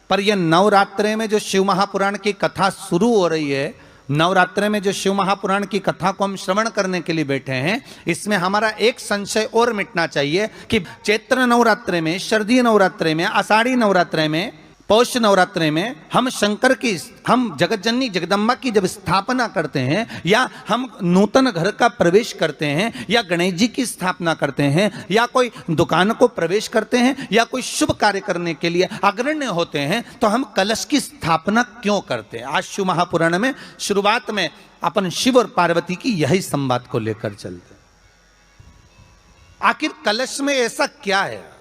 पर यह नवरात्रे में जो शिव महापुराण की कथा शुरू हो रही है, नवरात्रे में जो शिव महापुराण की कथा को हम श्रवण करने के लिए बैठे हैं, इसमें हमारा एक संशय और मिटना चाहिए कि चैत्र नवरात्रे में, शरदीय नवरात्रे में, आषाढ़ी नवरात्रे में, पौष नवरात्रे में हम शंकर की, हम जगत जननी जगदम्बा की जब स्थापना करते हैं, या हम नूतन घर का प्रवेश करते हैं, या गणेश जी की स्थापना करते हैं, या कोई दुकान को प्रवेश करते हैं, या कोई शुभ कार्य करने के लिए अग्रण्य होते हैं, तो हम कलश की स्थापना क्यों करते हैं? आज शिव महापुराण में शुरुआत में अपन शिव और पार्वती की यही संवाद को लेकर चलते हैं। आखिर कलश में ऐसा क्या है?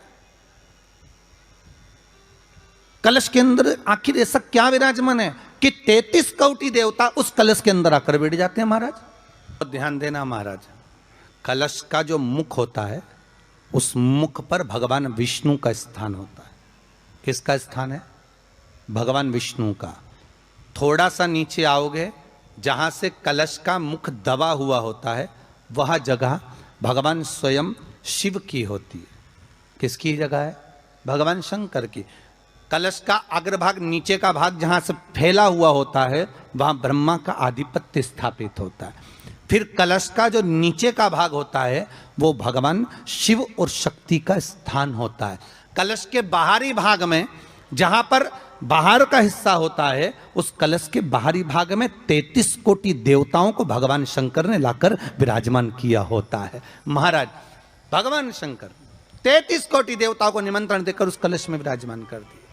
कलश के अंदर आखिर ऐसा क्या विराजमान है कि 33 कोटि देवता उस कलश के अंदर आकर बैठ जाते हैं महाराज? तो ध्यान देना महाराज, कलश का जो मुख होता है, उस मुख पर भगवान विष्णु का स्थान होता है। किसका स्थान है? भगवान विष्णु का। थोड़ा सा नीचे आओगे, जहां से कलश का मुख दबा हुआ होता है, वह जगह भगवान स्वयं शिव की होती है। किसकी जगह है? भगवान शंकर की। कलश का अग्रभाग, नीचे का भाग जहां से फैला हुआ होता है, वहां ब्रह्मा का आधिपत्य स्थापित होता है। फिर कलश का जो नीचे का भाग होता है, वो भगवान शिव और शक्ति का स्थान होता है। कलश के बाहरी भाग में, जहां पर बाहर का हिस्सा होता है, उस कलश के बाहरी भाग में 33 कोटि देवताओं को भगवान शंकर ने लाकर विराजमान किया होता है। महाराज भगवान शंकर 33 कोटि देवताओं को निमंत्रण देकर उस कलश में विराजमान कर दिया।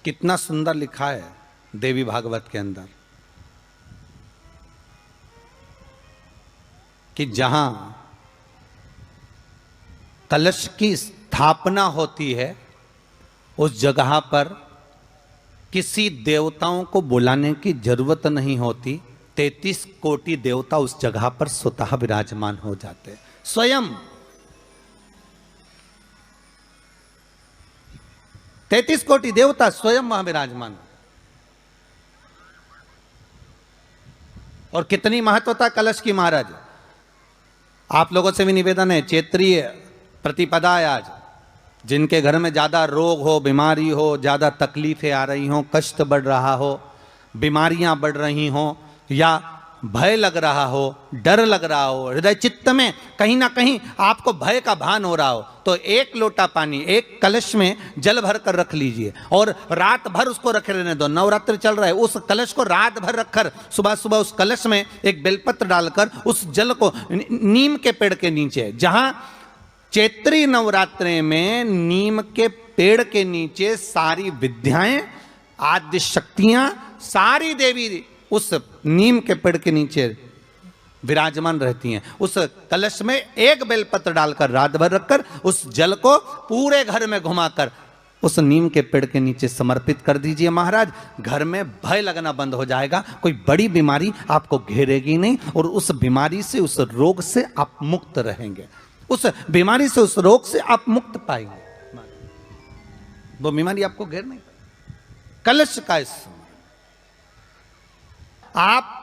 कितना सुंदर लिखा है देवी भागवत के अंदर कि जहां कलश की स्थापना होती है, उस जगह पर किसी देवताओं को बुलाने की जरूरत नहीं होती। 33 कोटि देवता उस जगह पर स्वतः विराजमान हो जाते हैं। स्वयं 33 कोटि देवता स्वयं वहां विराजमान। और कितनी महत्वता कलश की महाराज। आप लोगों से भी निवेदन है, चैत्रीय प्रतिपदा है आज, जिनके घर में ज्यादा रोग हो, बीमारी हो, ज्यादा तकलीफें आ रही हो, कष्ट बढ़ रहा हो, बीमारियां बढ़ रही हो, या भय लग रहा हो, डर लग रहा हो, हृदय चित्त में कहीं ना कहीं आपको भय का भान हो रहा हो, तो एक लोटा पानी, एक कलश में जल भर कर रख लीजिए और रात भर उसको रखे रहने दो। नवरात्र चल रहा है, उस कलश को रात भर रखकर सुबह सुबह उस कलश में एक बेलपत्र डालकर उस जल को नीम के पेड़ के नीचे, जहां चैत्री नवरात्रे में नीम के पेड़ के नीचे सारी विद्याएं, आद्य शक्तियां, सारी देवी उस नीम के पेड़ के नीचे विराजमान रहती हैं। उस कलश में एक बेलपत्र डालकर रात भर रखकर उस जल को पूरे घर में घुमाकर उस नीम के पेड़ के नीचे समर्पित कर दीजिए महाराज। घर में भय लगना बंद हो जाएगा, कोई बड़ी बीमारी आपको घेरेगी नहीं, और उस बीमारी से, उस रोग से आप मुक्त रहेंगे। उस बीमारी से, उस रोग से आप मुक्त पाएंगे, वो बीमारी आपको घेर नहीं पाएगी। कलश का आप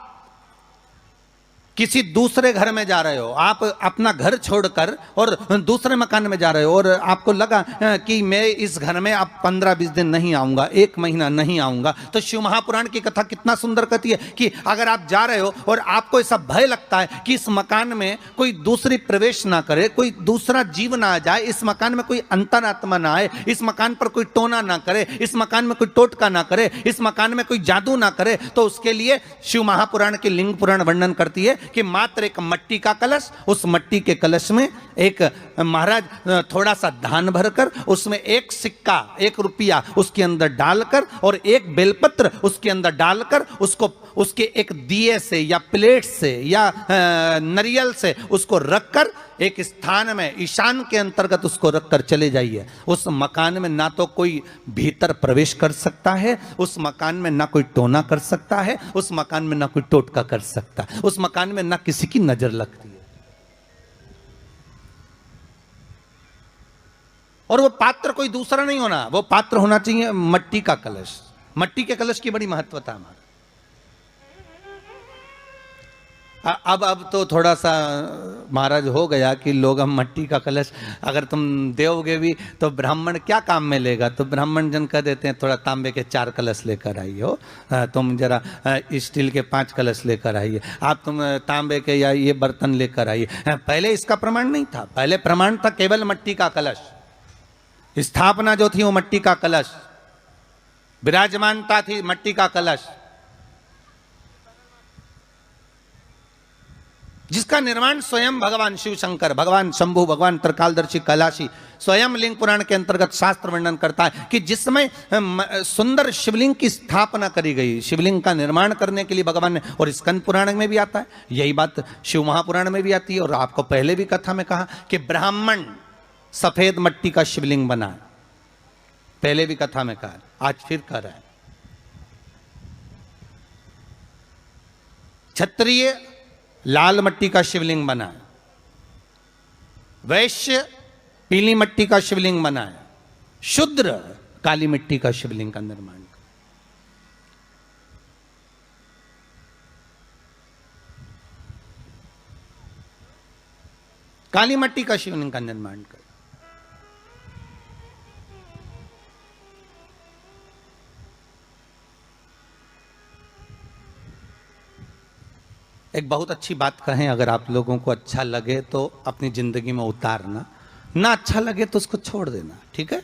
किसी दूसरे घर में जा रहे हो, आप अपना घर छोड़कर और दूसरे मकान में जा रहे हो, और आपको लगा कि मैं इस घर में अब 15-20 दिन नहीं आऊंगा, 1 महीना नहीं आऊंगा, तो शिव महापुराण की कथा कितना सुंदर कहती है कि अगर आप जा रहे हो और आपको ऐसा भय लगता है कि इस मकान में कोई दूसरी प्रवेश ना करे, कोई दूसरा जीव ना आ जाए, इस मकान में कोई अंतरात्मा ना आए, इस मकान पर कोई टोना ना करे, इस मकान में कोई टोटका ना करे, इस मकान में कोई जादू ना करे, तो उसके लिए शिव महापुराण की लिंग पुराण वर्णन करती है कि मात्र एक मट्टी का कलश, उस मट्टी के कलश में एक महाराज थोड़ा सा धान भरकर, उसमें एक सिक्का, 1 रुपया उसके अंदर डालकर और एक बेलपत्र उसके अंदर डालकर, उसको उसके एक दिए से या प्लेट से या नारियल से उसको रखकर एक स्थान में ईशान के अंतर्गत उसको रखकर चले जाइए। उस मकान में ना तो कोई भीतर प्रवेश कर सकता है, उस मकान में ना कोई टोना कर सकता है, उस मकान में ना कोई टोटका कर सकता है, उस मकान में ना किसी की नजर लगती है। और वो पात्र कोई दूसरा नहीं होना, वो पात्र होना चाहिए मट्टी का कलश। मट्टी के कलश की बड़ी महत्वता हमारी। अब तो थोड़ा सा महाराज हो गया कि लोग हम मट्टी का कलश अगर तुम दोगे भी तो ब्राह्मण क्या काम में लेगा, तो ब्राह्मण जन कह देते हैं थोड़ा तांबे के 4 कलश लेकर आइए हो, तुम जरा स्टील के 5 कलश लेकर आइए, आप तुम तांबे के या ये बर्तन लेकर आइए। पहले इसका प्रमाण नहीं था, पहले प्रमाण था केवल मट्टी का कलश। स्थापना जो थी वो मट्टी का कलश, विराजमानता थी मट्टी का कलश, जिसका निर्माण स्वयं भगवान शिव शंकर, भगवान शंभु, भगवान त्रिकालदर्शी कैलाशी स्वयं लिंग पुराण के अंतर्गत शास्त्र वर्णन करता है कि जिसमें सुंदर शिवलिंग की स्थापना करी गई, शिवलिंग का निर्माण करने के लिए भगवान ने। और स्कंद पुराण में भी आता है, यही बात शिव महापुराण में भी आती है। और आपको पहले भी कथा में कहा कि ब्राह्मण सफेद मट्टी का शिवलिंग बना, पहले भी कथा में कहा, आज फिर कह रहा है। क्षत्रिय लाल मट्टी का शिवलिंग बना है, वैश्य पीली मट्टी का शिवलिंग बना है, शूद्र काली मिट्टी का शिवलिंग का निर्माण कर। काली मट्टी का शिवलिंग का निर्माण कर। एक बहुत अच्छी बात कहें, अगर आप लोगों को अच्छा लगे तो अपनी जिंदगी में उतारना, ना अच्छा लगे तो उसको छोड़ देना, ठीक है।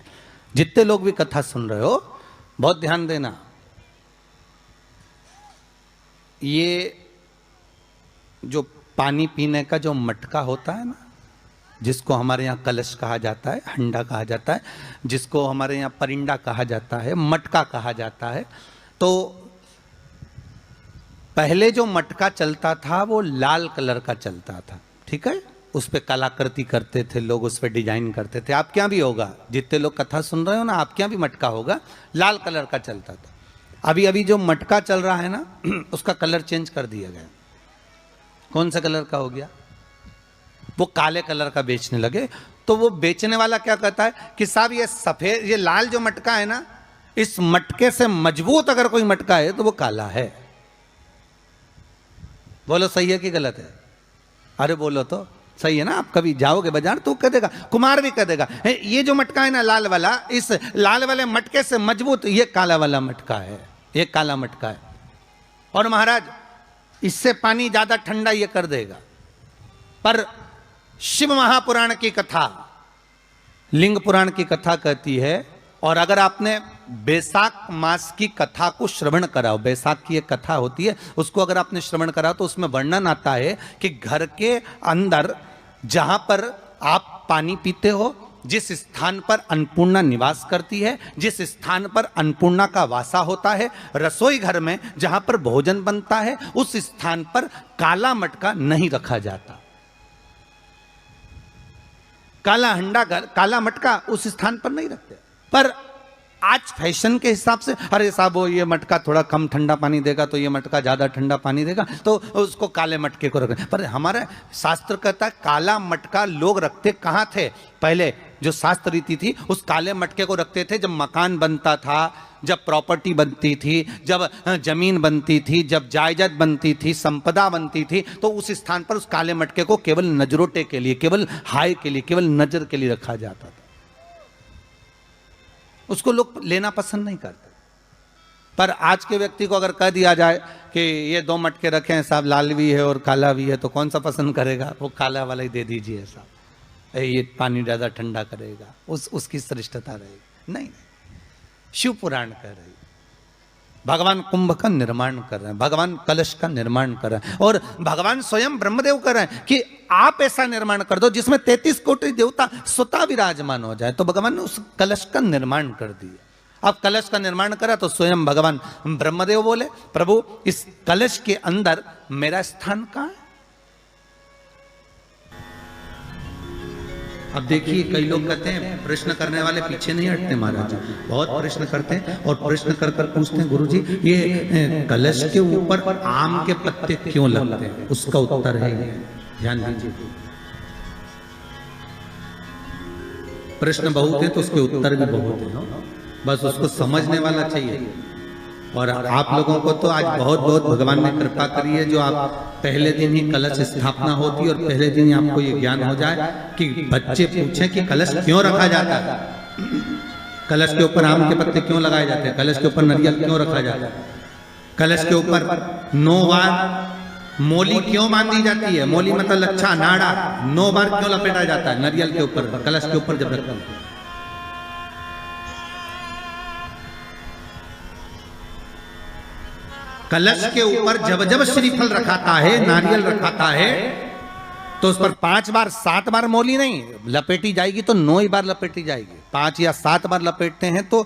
जितने लोग भी कथा सुन रहे हो बहुत ध्यान देना। ये जो पानी पीने का जो मटका होता है ना, जिसको हमारे यहाँ कलश कहा जाता है, हंडा कहा जाता है, जिसको हमारे यहाँ परिंडा कहा जाता है, मटका कहा जाता है, तो पहले जो मटका चलता था वो लाल कलर का चलता था, ठीक है। उस पर कलाकृति करते थे लोग, उस पर डिजाइन करते थे। आपके यहाँ भी होगा, जितने लोग कथा सुन रहे हो ना, आपके यहाँ भी मटका होगा, लाल कलर का चलता था। अभी अभी जो मटका चल रहा है ना, उसका कलर चेंज कर दिया गया। कौन सा कलर का हो गया? वो काले कलर का बेचने लगे। तो वो बेचने वाला क्या कहता है कि साहब ये सफेद, ये लाल जो मटका है ना, इस मटके से मजबूत अगर कोई मटका है तो वो काला है। बोलो सही है कि गलत है? अरे बोलो तो सही है ना। आप कभी जाओगे बाजार तो कह देगा, कुमार भी कह देगा, ये जो मटका है ना लाल वाला, इस लाल वाले मटके से मजबूत ये काला वाला मटका है, ये काला मटका है। और महाराज इससे पानी ज्यादा ठंडा ये कर देगा। पर शिव महापुराण की कथा, लिंग पुराण की कथा कहती है, और अगर आपने बैसाख मास की कथा को श्रवण कराओ, बैसाख की एक कथा होती है, उसको अगर आपने श्रवण करा तो उसमें वर्णन आता है कि घर के अंदर जहां पर आप पानी पीते हो, जिस स्थान पर अन्नपूर्णा निवास करती है, जिस स्थान पर अन्नपूर्णा का वासा होता है, रसोई घर में जहां पर भोजन बनता है, उस स्थान पर काला मटका नहीं रखा जाता। काला हंडा, काला मटका उस स्थान पर नहीं रखते। पर आज फैशन के हिसाब से, अरे साहब वो ये मटका थोड़ा कम ठंडा पानी देगा तो ये मटका ज्यादा ठंडा पानी देगा, तो उसको काले मटके को रखें। पर हमारा शास्त्र कहता है काला मटका लोग रखते कहाँ थे? पहले जो शास्त्र रीति थी, उस काले मटके को रखते थे जब मकान बनता था, जब प्रॉपर्टी बनती थी, जब जमीन बनती थी, जब जायदाद बनती थी, संपदा बनती थी, तो उस स्थान पर उस काले मटके को केवल नजरोटे के लिए, केवल हाय के लिए, केवल नजर के लिए रखा जाता था। उसको लोग लेना पसंद नहीं करते। पर आज के व्यक्ति को अगर कह दिया जाए कि ये 2 मटके रखे हैं साहब, लाल भी है और काला भी है, तो कौन सा पसंद करेगा? वो काला वाला ही दे दीजिए साहब, ये पानी ज़्यादा ठंडा करेगा, उसकी श्रेष्ठता रहेगी। नहीं, शिव पुराण कह रही, भगवान कुंभ का निर्माण कर रहे हैं, भगवान कलश का निर्माण कर रहे हैं, और भगवान स्वयं ब्रह्मदेव कर रहे हैं कि आप ऐसा निर्माण कर दो जिसमें 33 कोटि देवता स्वतः विराजमान हो जाए। तो भगवान ने उस कलश का निर्माण कर दिया। अब कलश का निर्माण करा तो स्वयं भगवान ब्रह्मदेव बोले, प्रभु इस कलश के अंदर मेरा स्थान कहाँ है? अब देखिए कई लोग कहते हैं प्रश्न करने वाले पीछे नहीं हटते महाराज, बहुत प्रश्न करते हैं और प्रश्न कर कर पूछते हैं, गुरुजी ये कलश के ऊपर आम के पत्ते क्यों लगते हैं? उसका उत्तर है, ध्यान दीजिए। प्रश्न बहुत है तो उसके उत्तर भी बहुत है, बस उसको समझने वाला चाहिए। और आप लोगों को तो आज बहुत बहुत भगवान ने कृपा करी है, जो आप पहले दिन ही कलश स्थापना होती और पहले दिन ही आपको ये ज्ञान हो जाए कि बच्चे पूछें कि कलश क्यों रखा जाता है, कलश के ऊपर आम के पत्ते क्यों लगाए जाते हैं, कलश के ऊपर नारियल क्यों रखा जाता है, कलश के ऊपर 9 बार मोली क्यों बांधी जाती है, मोली मतलब लच्छा नाड़ा 9 बार क्यों लपेटा जाता है नारियल के ऊपर, कलश के ऊपर जब रखते हैं। कलश के ऊपर जब जब श्रीफल रखाता है, नारियल रखाता है, तो उस पर 5 बार 7 बार मोली नहीं लपेटी जाएगी, तो 9 ही बार लपेटी जाएगी। 5 या 7 बार लपेटते हैं तो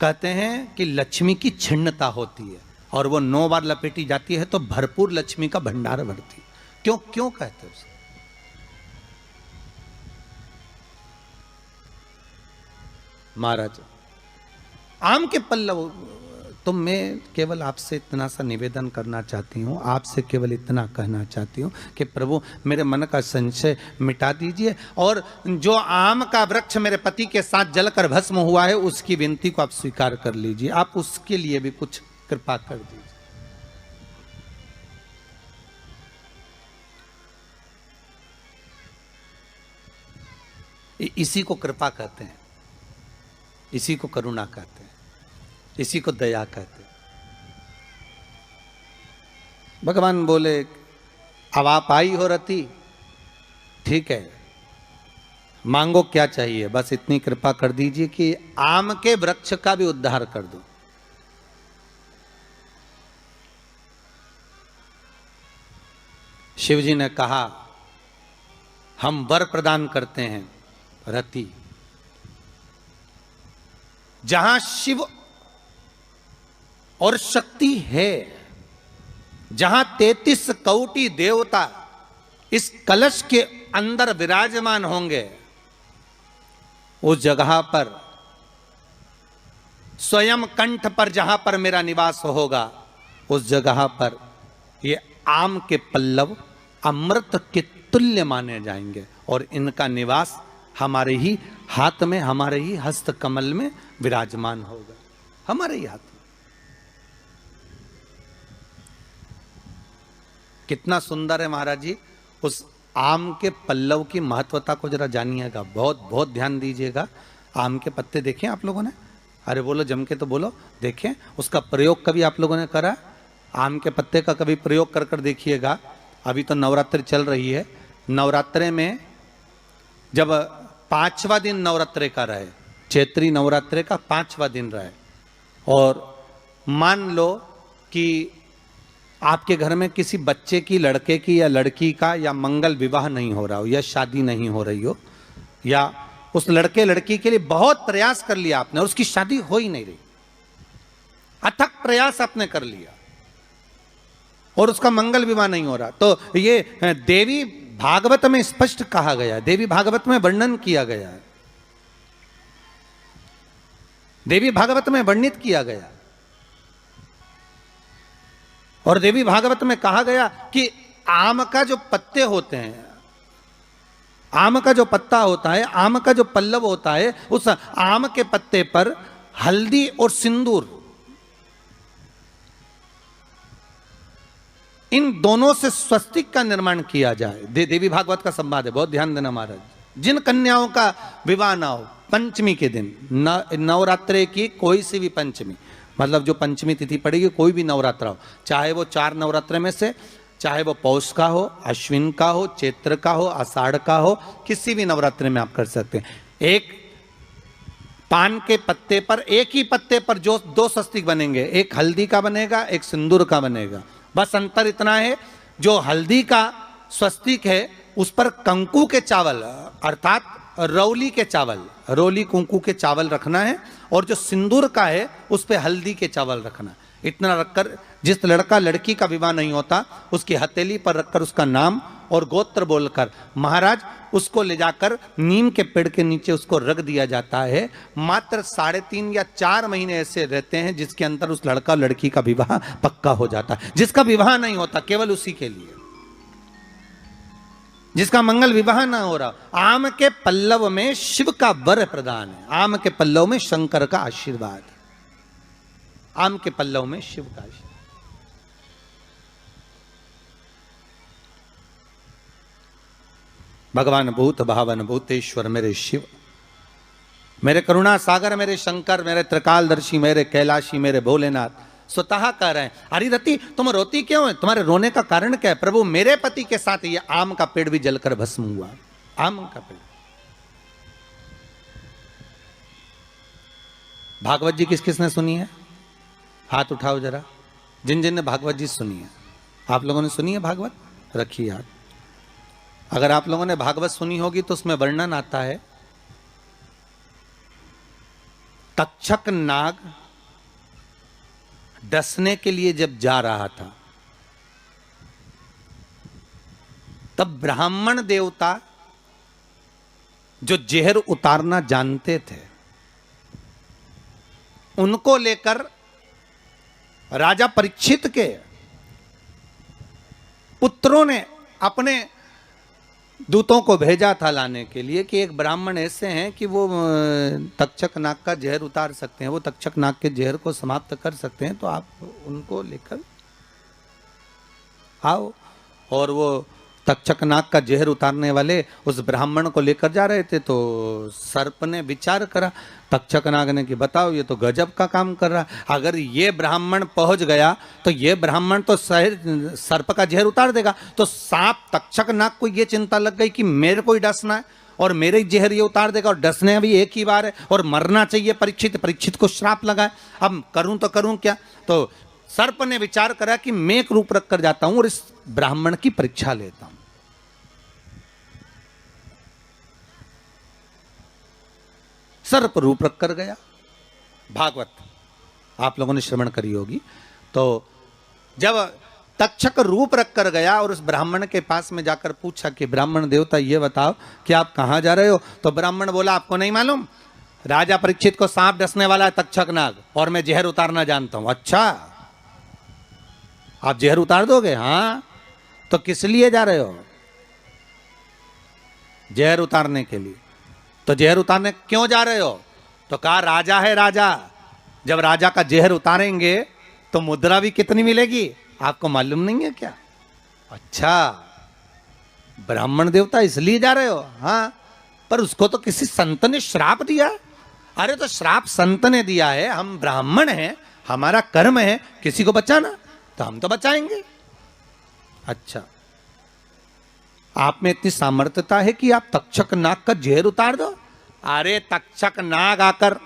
कहते हैं कि लक्ष्मी की छिन्नता होती है, और वो 9 बार लपेटी जाती है तो भरपूर लक्ष्मी का भंडार भरती है। क्यों क्यों कहते हैं उसे? महाराज आम के पल्लव, तो मैं केवल आपसे इतना सा निवेदन करना चाहती हूँ, आपसे केवल इतना कहना चाहती हूँ कि प्रभु मेरे मन का संशय मिटा दीजिए, और जो आम का वृक्ष मेरे पति के साथ जलकर भस्म हुआ है उसकी विनती को आप स्वीकार कर लीजिए, आप उसके लिए भी कुछ कृपा कर दीजिए। इसी को कृपा कहते हैं, इसी को करुणा कहते हैं, इसी को दया कहते हैं। भगवान बोले अब आप आई हो रति, ठीक है, मांगो क्या चाहिए, बस इतनी कृपा कर दीजिए कि आम के वृक्ष का भी उद्धार कर दो। शिवजी ने कहा हम वर प्रदान करते हैं रति, जहां शिव और शक्ति है, जहां 33 कोटि देवता इस कलश के अंदर विराजमान होंगे, उस जगह पर स्वयं कंठ पर जहां पर मेरा निवास होगा, उस जगह पर ये आम के पल्लव अमृत के तुल्य माने जाएंगे, और इनका निवास हमारे ही हाथ में, हमारे ही हस्त कमल में विराजमान होगा, हमारे ही हाथ में। कितना सुंदर है महाराज जी। उस आम के पल्लव की महत्वता को जरा जानिएगा, बहुत बहुत ध्यान दीजिएगा। आम के पत्ते देखें आप लोगों ने, अरे बोलो जम के तो बोलो, देखें उसका प्रयोग कभी आप लोगों ने करा? आम के पत्ते का कभी प्रयोग कर कर देखिएगा। अभी तो नवरात्रि चल रही है, नवरात्रे में जब 5वां दिन नवरात्रे का रहे, चैत्री नवरात्रे का 5वां दिन रहे, और मान लो कि आपके घर में किसी बच्चे की, लड़के की या लड़की का या मंगल विवाह नहीं हो रहा हो, या शादी नहीं हो रही हो, या उस लड़के लड़की के लिए बहुत प्रयास कर लिया आपने और उसकी शादी हो ही नहीं रही, अथक प्रयास आपने कर लिया और उसका मंगल विवाह नहीं हो रहा, तो ये देवी भागवत में स्पष्ट कहा गया है, देवी भागवत में वर्णन किया गया है, देवी भागवत में वर्णित किया गया, और देवी भागवत में कहा गया कि आम का जो पत्ते होते हैं, आम का जो पत्ता होता है, आम का जो पल्लव होता है, उस आम के पत्ते पर हल्दी और सिंदूर, इन दोनों से स्वस्तिक का निर्माण किया जाए। देवी भागवत का संवाद है, बहुत ध्यान देना महाराज। जिन कन्याओं का विवाह ना हो पंचमी के दिन, नवरात्रे की कोई सी भी पंचमी, मतलब जो पंचमी तिथि पड़ेगी, कोई भी नवरात्रा हो, चाहे वो 4 नवरात्रे में से, चाहे वो पौष का हो, अश्विन का हो, चैत्र का हो, आषाढ़ का हो, किसी भी नवरात्रे में आप कर सकते हैं। एक पान के पत्ते पर, एक ही पत्ते पर जो 2 स्वस्तिक बनेंगे, एक हल्दी का बनेगा, एक सिंदूर का बनेगा। बस अंतर इतना है, जो हल्दी का स्वस्तिक है उस पर कंकु के चावल अर्थात रौली के चावल, रौली कुंकू के चावल रखना है, और जो सिंदूर का है उस पे हल्दी के चावल रखना। इतना रखकर जिस लड़का लड़की का विवाह नहीं होता उसकी हथेली पर रखकर उसका नाम और गोत्र बोलकर महाराज उसको ले जाकर नीम के पेड़ के नीचे उसको रख दिया जाता है। मात्र 3.5 या 4 महीने ऐसे रहते हैं जिसके अंदर उस लड़का लड़की का विवाह पक्का हो जाता है। जिसका विवाह नहीं होता केवल उसी के लिए। जिसका मंगल विवाह ना हो रहा, आम के पल्लव में शिव का वर प्रदान है, आम के पल्लव में शंकर का आशीर्वाद, आम के पल्लव में शिव का आशीर्वाद। भगवान भूत भावन भूतेश्वर मेरे शिव, मेरे करुणा सागर, मेरे शंकर, मेरे त्रिकालदर्शी, मेरे कैलाशी, मेरे भोलेनाथ स्वतः कह रहे हैं, हरिरति तुम रोती क्यों है, तुम्हारे रोने का कारण क्या है? प्रभु मेरे पति के साथ ये आम का पेड़ भी जलकर भस्म हुआ, आम का पेड़। भागवत जी किस किसने सुनी है? हाथ उठाओ जरा, जिन जिन ने भागवत जी सुनी है। आप लोगों ने सुनी है भागवत? रखिए हाथ। अगर आप लोगों ने भागवत सुनी होगी तो उसमें वर्णन आता है, तक्षक नाग डसने के लिए जब जा रहा था, तब ब्राह्मण देवता जो जहर उतारना जानते थे, उनको लेकर राजा परीक्षित के पुत्रों ने अपने दूतों को भेजा था लाने के लिए कि एक ब्राह्मण ऐसे हैं कि वो तक्षक नाग का जहर उतार सकते हैं, वो तक्षक नाग के जहर को समाप्त कर सकते हैं, तो आप उनको लेकर आओ। और वो तक्षक नाग का जहर उतारने वाले उस ब्राह्मण को लेकर जा रहे थे, तो सर्प ने विचार करा, तक्षक नाग ने कि बताओ ये तो गजब का काम कर रहा, अगर ये ब्राह्मण पहुंच गया तो ये ब्राह्मण तो सर्प का जहर उतार देगा। तो सांप तक्षक नाग को ये चिंता लग गई कि मेरे को ही डसना है और मेरे ही जहर ये उतार देगा, और डसने भी एक ही बार है और मरना चाहिए परीक्षित, परीक्षित को श्राप लगा है, अब करूं तो करूं क्या? तो सर्प ने विचार करा कि मैं एक रूप रख कर जाता हूं और इस ब्राह्मण की परीक्षा लेता हूं। सर्प रूप रख कर गया। भागवत आप लोगों ने श्रवण करी होगी। तो जब तक्षक रूप रख कर गया और उस ब्राह्मण के पास में जाकर पूछा कि ब्राह्मण देवता ये बताओ कि आप कहां जा रहे हो? तो ब्राह्मण बोला आपको नहीं मालूम, राजा परीक्षित को सांप डसने वाला है तक्षक नाग, और मैं जहर उतारना जानता हूं। अच्छा, आप जहर उतार दोगे? हाँ। तो किस लिए जा रहे हो? जहर उतारने के लिए। तो जहर उतारने क्यों जा रहे हो? तो कहा राजा है राजा, जब राजा का जहर उतारेंगे तो मुद्रा भी कितनी मिलेगी, आपको मालूम नहीं है क्या? अच्छा, ब्राह्मण देवता इसलिए जा रहे हो? हाँ। पर उसको तो किसी संत ने श्राप दिया। अरे तो श्राप संत ने दिया है, हम ब्राह्मण हैं, हमारा कर्म है किसी को बचाना, तो हम तो बचाएंगे। अच्छा, आप में इतनी सामर्थ्यता है कि आप तक्षक नाग का जहर उतार दो? अरे तक्षक नाग आकर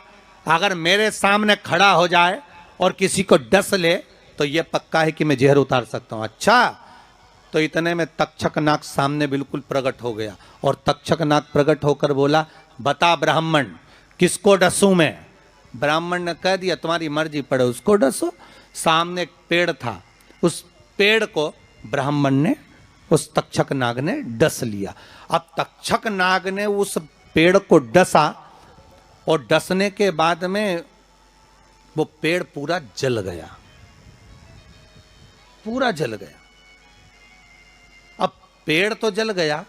अगर मेरे सामने खड़ा हो जाए और किसी को डस ले तो यह पक्का है कि मैं जहर उतार सकता हूं। अच्छा, तो इतने में तक्षक नाग सामने बिल्कुल प्रकट हो गया, और तक्षक नाग प्रकट होकर बोला बता ब्राह्मण किसको डसूं मैं? ब्राह्मण ने कह दिया तुम्हारी मर्जी पड़े उसको डसो। सामने एक पेड़ था, उस पेड़ को ब्राह्मण ने, उस तक्षक नाग ने डस लिया। अब तक्षक नाग ने उस पेड़ को डसा और डसने के बाद में वो पेड़ पूरा जल गया, पूरा जल गया। अब पेड़ तो जल गया,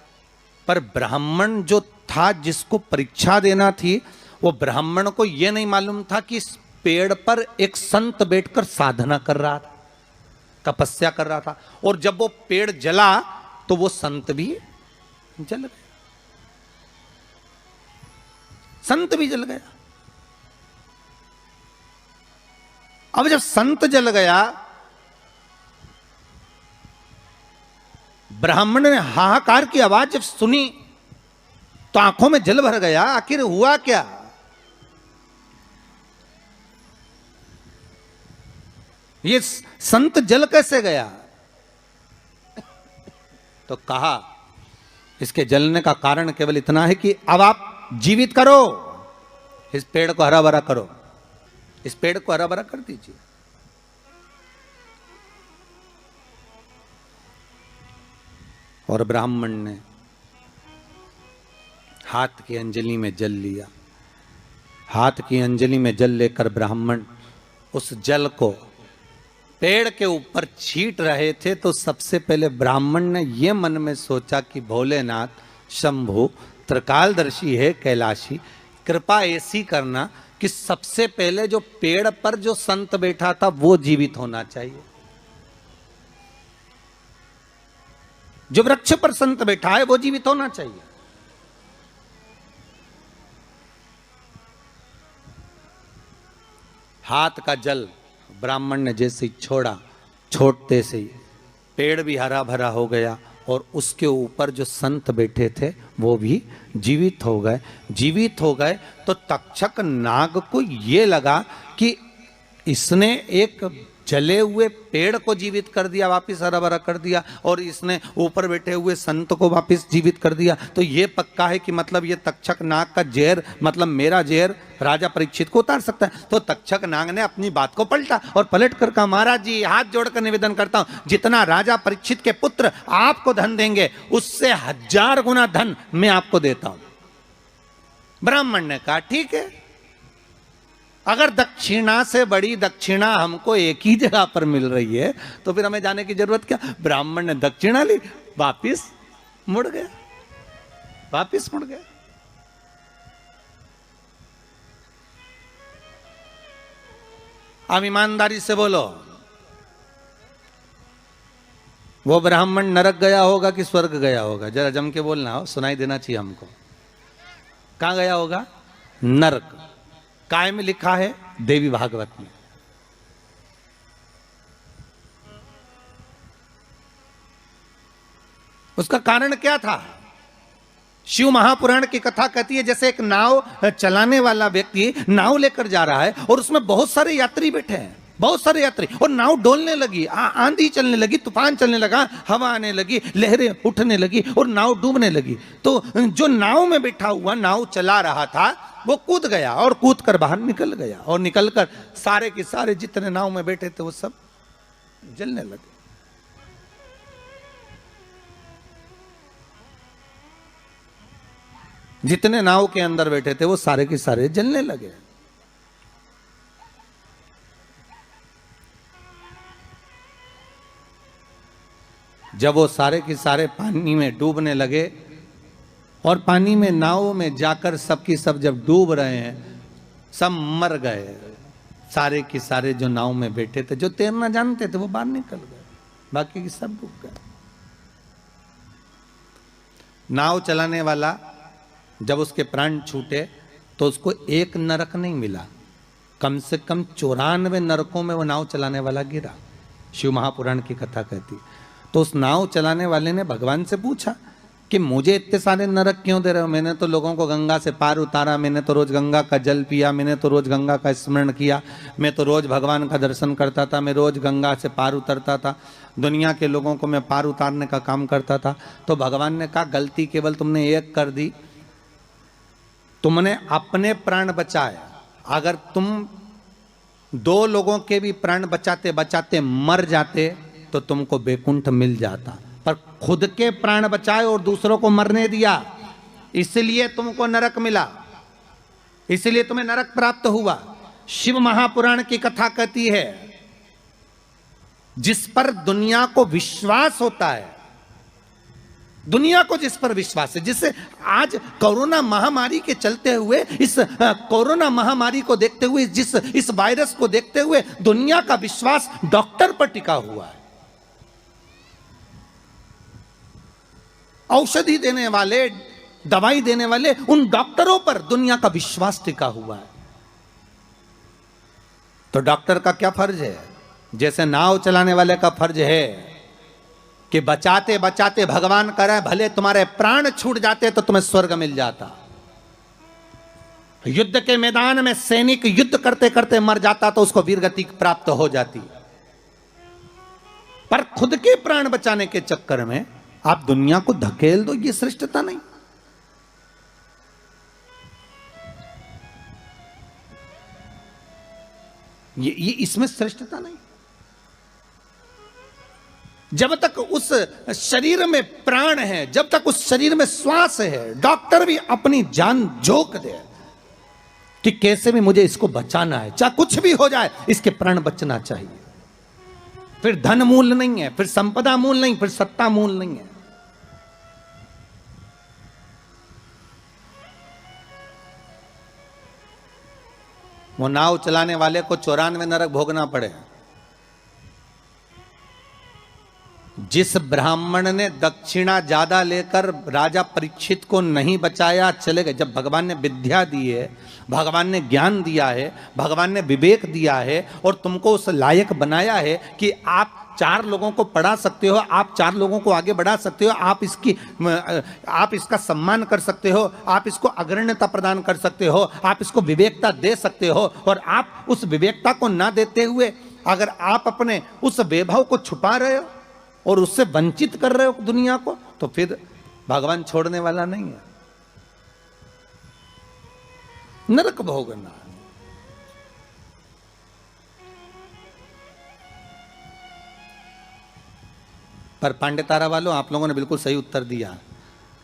पर ब्राह्मण जो था जिसको परीक्षा देना थी, वो ब्राह्मण को यह नहीं मालूम था कि इस पेड़ पर एक संत बैठकर साधना कर रहा था, तपस्या कर रहा था, और जब वो पेड़ जला तो वो संत भी जल गया, संत भी जल गया। अब जब संत जल गया, ब्राह्मण ने हाहाकार की आवाज जब सुनी तो आंखों में जल भर गया। आखिर हुआ क्या? ये संत जल कैसे गया? तो कहा इसके जलने का कारण केवल इतना है कि अब आप जीवित करो, इस पेड़ को हरा भरा करो, इस पेड़ को हरा भरा कर दीजिए। और ब्राह्मण ने हाथ की अंजलि में जल लिया। हाथ की अंजलि में जल लेकर ब्राह्मण उस जल को पेड़ के ऊपर छींट रहे थे तो सबसे पहले ब्राह्मण ने यह मन में सोचा कि भोलेनाथ शंभु त्रिकालदर्शी है कैलाशी, कृपा ऐसी करना कि सबसे पहले जो पेड़ पर जो संत बैठा था वो जीवित होना चाहिए। जो वृक्ष पर संत बैठा है वो जीवित होना चाहिए। हाथ का जल ब्राह्मण ने जैसे ही छोड़ा, छोड़ते से ही पेड़ भी हरा भरा हो गया और उसके ऊपर जो संत बैठे थे वो भी जीवित हो गए। जीवित हो गए तो तक्षक नाग को ये लगा कि इसने एक जले हुए पेड़ को जीवित कर दिया, वापिस हरा भरा कर दिया, और इसने ऊपर बैठे हुए संत को वापिस जीवित कर दिया। तो ये पक्का है कि मतलब ये तक्षक नाग का जहर, मतलब मेरा जहर राजा परीक्षित को उतार सकता है। तो तक्षक नाग ने अपनी बात को पलटा और पलट कर कहा, महाराज जी हाथ जोड़कर निवेदन करता हूं, जितना राजा परीक्षित के पुत्र आपको धन देंगे उससे 1000 गुना धन मैं आपको देता हूं। ब्राह्मण ने कहा ठीक है, अगर दक्षिणा से बड़ी दक्षिणा हमको एक ही जगह पर मिल रही है तो फिर हमें जाने की जरूरत क्या। ब्राह्मण ने दक्षिणा ली, वापिस मुड़ गया, वापिस मुड़ गया। अब ईमानदारी से बोलो, वो ब्राह्मण नरक गया होगा कि स्वर्ग गया होगा? जरा जम के बोलना हो, सुनाई देना चाहिए हमको। कहां गया होगा? नरक। काय में लिखा है? देवी भागवत में। उसका कारण क्या था? शिव महापुराण की कथा कहती है जैसे एक नाव चलाने वाला व्यक्ति नाव लेकर जा रहा है और उसमें बहुत सारे यात्री बैठे हैं, बहुत सारे यात्री, और नाव डोलने लगी, आंधी चलने लगी, तूफान चलने लगा, हवा आने लगी, लहरें उठने लगी और नाव डूबने लगी। तो जो नाव में बैठा हुआ नाव चला रहा था वो कूद गया और कूद कर बाहर निकल गया, और निकलकर सारे के सारे जितने नाव में बैठे थे वो सब जलने लगे। जितने नाव के अंदर बैठे थे वो सारे के सारे जलने लगे। जब वो सारे के सारे पानी में डूबने लगे और पानी में नाव में जाकर सबकी सब जब डूब रहे हैं, सब मर गए। सारे के सारे जो नाव में बैठे थे, जो तैरना जानते थे वो बाहर निकल गए, बाकी के सब डूब गए। नाव चलाने वाला जब उसके प्राण छूटे तो उसको एक नरक नहीं मिला, कम से कम 94 नरकों में वो नाव चलाने वाला गिरा। शिव महापुराण की कथा कहती। तो उस नाव चलाने वाले ने भगवान से पूछा कि मुझे इतने सारे नरक क्यों दे रहे हो? मैंने तो लोगों को गंगा से पार उतारा, मैंने तो रोज गंगा का जल पिया, मैंने तो रोज गंगा का स्मरण किया, मैं तो रोज भगवान का दर्शन करता था, मैं रोज गंगा से पार उतरता था, दुनिया के लोगों को मैं पार उतारने का काम करता था। तो भगवान ने कहा गलती केवल तुमने एक कर दी, तुमने अपने प्राण बचाए। अगर तुम 2 लोगों के भी प्राण बचाते बचाते मर जाते तो तुमको बैकुंठ मिल जाता, पर खुद के प्राण बचाए और दूसरों को मरने दिया, इसलिए तुमको नरक मिला, इसलिए तुम्हें नरक प्राप्त हुआ। शिव महापुराण की कथा कहती है जिस पर दुनिया को विश्वास होता है, दुनिया को जिस पर विश्वास है, जिससे आज कोरोना महामारी के चलते हुए, इस कोरोना महामारी को देखते हुए, इस वायरस को देखते हुए दुनिया का विश्वास डॉक्टर पर टिका हुआ है। औषधि देने वाले, दवाई देने वाले उन डॉक्टरों पर दुनिया का विश्वास टिका हुआ है। तो डॉक्टर का क्या फर्ज है? जैसे नाव चलाने वाले का फर्ज है कि बचाते बचाते भगवान करे भले तुम्हारे प्राण छूट जाते तो तुम्हें स्वर्ग मिल जाता। युद्ध के मैदान में सैनिक युद्ध करते करते मर जाता तो उसको वीरगति प्राप्त हो जाती, पर खुद के प्राण बचाने के चक्कर में आप दुनिया को धकेल दो, ये श्रेष्ठता नहीं। ये इसमें श्रेष्ठता नहीं। जब तक उस शरीर में प्राण है, जब तक उस शरीर में श्वास है, डॉक्टर भी अपनी जान झोंक दे कि कैसे भी मुझे इसको बचाना है, चाहे कुछ भी हो जाए, इसके प्राण बचना चाहिए। फिर धन मूल नहीं है, फिर संपदा मूल नहीं, फिर सत्ता मूल नहीं है। वो नाव चलाने वाले को 94 नरक भोगना पड़े। जिस ब्राह्मण ने दक्षिणा ज्यादा लेकर राजा परीक्षित को नहीं बचाया, चले गए। जब भगवान ने विद्या दी है, भगवान ने ज्ञान दिया है, भगवान ने विवेक दिया है और तुमको उस लायक बनाया है कि आप 4 लोगों को पढ़ा सकते हो, आप 4 लोगों को आगे बढ़ा सकते हो, आप इसका सम्मान कर सकते हो, आप इसको अग्रण्यता प्रदान कर सकते हो, आप इसको विवेकता दे सकते हो। और आप उस विवेकता को ना देते हुए अगर आप अपने उस वैभव को छुपा रहे हो और उससे वंचित कर रहे हो दुनिया को, तो फिर भगवान छोड़ने वाला नहीं है। नरक भोगना। पर पांडेतारा वालों, आप लोगों ने बिल्कुल सही उत्तर दिया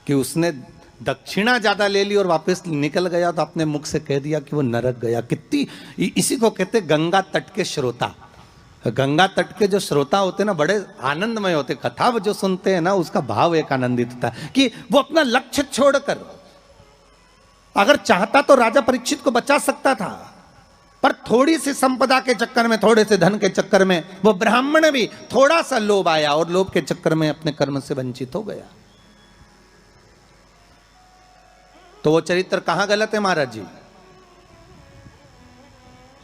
कि उसने दक्षिणा ज्यादा ले ली और वापस निकल गया, तो अपने मुख से कह दिया कि वो नरक गया। कितनी, इसी को कहते गंगा तट के श्रोता। गंगा तट के जो श्रोता होते हैं ना, बड़े आनंदमय होते। कथा जो सुनते हैं ना, उसका भाव एक आनंदित होता है कि वो अपना लक्ष्य छोड़कर, अगर चाहता तो राजा परीक्षित को बचा सकता था, पर थोड़ी सी संपदा के चक्कर में, थोड़े से धन के चक्कर में वो ब्राह्मण भी थोड़ा सा लोभ आया और लोभ के चक्कर में अपने कर्म से वंचित हो गया। तो वो चरित्र कहां गलत है महाराज जी?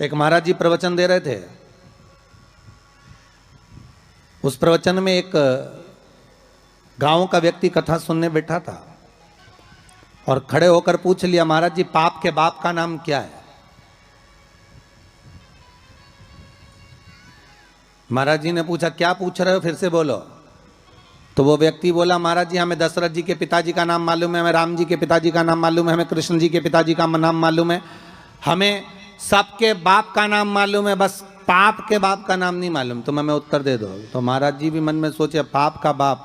एक महाराज जी प्रवचन दे रहे थे, उस प्रवचन में एक गांव का व्यक्ति कथा सुनने बैठा था और खड़े होकर पूछ लिया, महाराज जी पाप के बाप का नाम क्या है? महाराज जी ने पूछा, क्या पूछ रहे हो, फिर से बोलो। तो वो व्यक्ति बोला, महाराज जी हमें दशरथ जी के पिताजी का नाम मालूम है, हमें राम जी के पिताजी का नाम मालूम है, हमें कृष्ण जी के पिताजी का नाम मालूम है, हमें सबके बाप का नाम मालूम है, बस पाप के बाप का नाम नहीं मालूम। तो मैं उत्तर दे दो। तो महाराज जी भी मन में सोचे, पाप का बाप।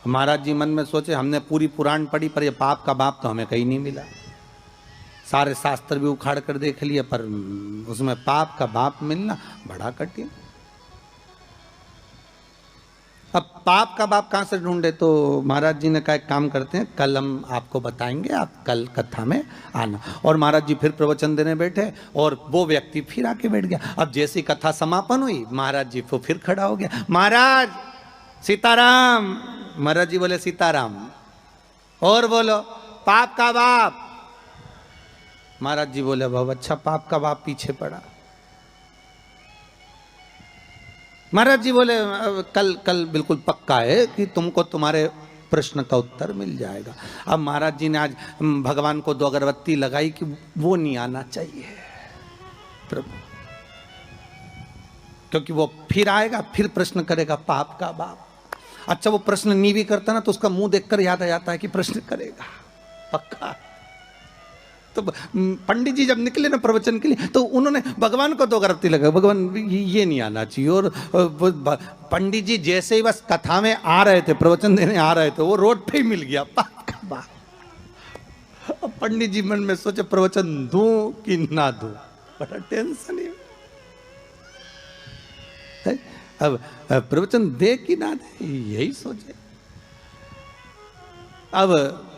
महाराज जी मन में सोचे, हमने पूरी पुराण पढ़ी पर ये पाप का बाप तो हमें कहीं नहीं मिला। सारे शास्त्र भी उखाड़ कर देख लिए, पर उसमें पाप का बाप मिलना बड़ा कठिन। अब पाप का बाप कहां से ढूंढे? तो महाराज जी ने कहा, एक काम करते हैं, कल हम आपको बताएंगे, आप कल कथा में आना। और महाराज जी फिर प्रवचन देने बैठे और वो व्यक्ति फिर आके बैठ गया। अब जैसी कथा समापन हुई, महाराज जी को फिर खड़ा हो गया, महाराज सीताराम। महाराज जी बोले, सीताराम। और बोलो, पाप का बाप। महाराज जी बोले, बहुत अच्छा, पाप का बाप पीछे पड़ा। महाराज जी बोले, कल बिल्कुल पक्का है कि तुमको तुम्हारे प्रश्न का उत्तर मिल जाएगा। अब महाराज जी ने आज भगवान को 2 अगरबत्ती लगाई कि वो नहीं आना चाहिए प्रभु, क्योंकि वो फिर आएगा, फिर प्रश्न करेगा पाप का बाप। अच्छा, वो प्रश्न नहीं भी करता ना, तो उसका मुंह देखकर याद आ जाता है कि प्रश्न करेगा पक्का। तो पंडित जी जब निकले ना प्रवचन के लिए, तो उन्होंने भगवान को 2 अगरबत्ती लगाई, भगवान ये नहीं आना चाहिए। और पंडित जी जैसे ही बस कथा में आ रहे थे, प्रवचन देने आ रहे थे, वो रोड पे ही मिल गया पाप का बाप। पंडित जी मन में सोचे, प्रवचन दूं कि ना दूं, बड़ा टेंशन है। अब प्रवचन दे कि ना दे, यही सोचे। अब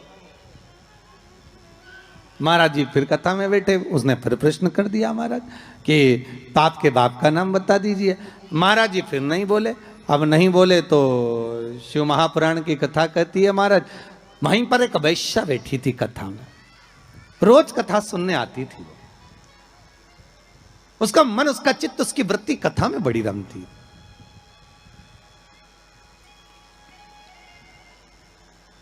महाराज जी फिर कथा में बैठे, उसने फिर प्रश्न कर दिया महाराज कि पाप के बाप का नाम बता दीजिए। महाराज जी फिर नहीं बोले। अब नहीं बोले तो शिव महापुराण की कथा कहती है, महाराज वहीं पर एक वैश्या बैठी थी कथा में, रोज कथा सुनने आती थी। उसका मन, उसका चित्त, उसकी वृत्ति कथा में बड़ी रमती।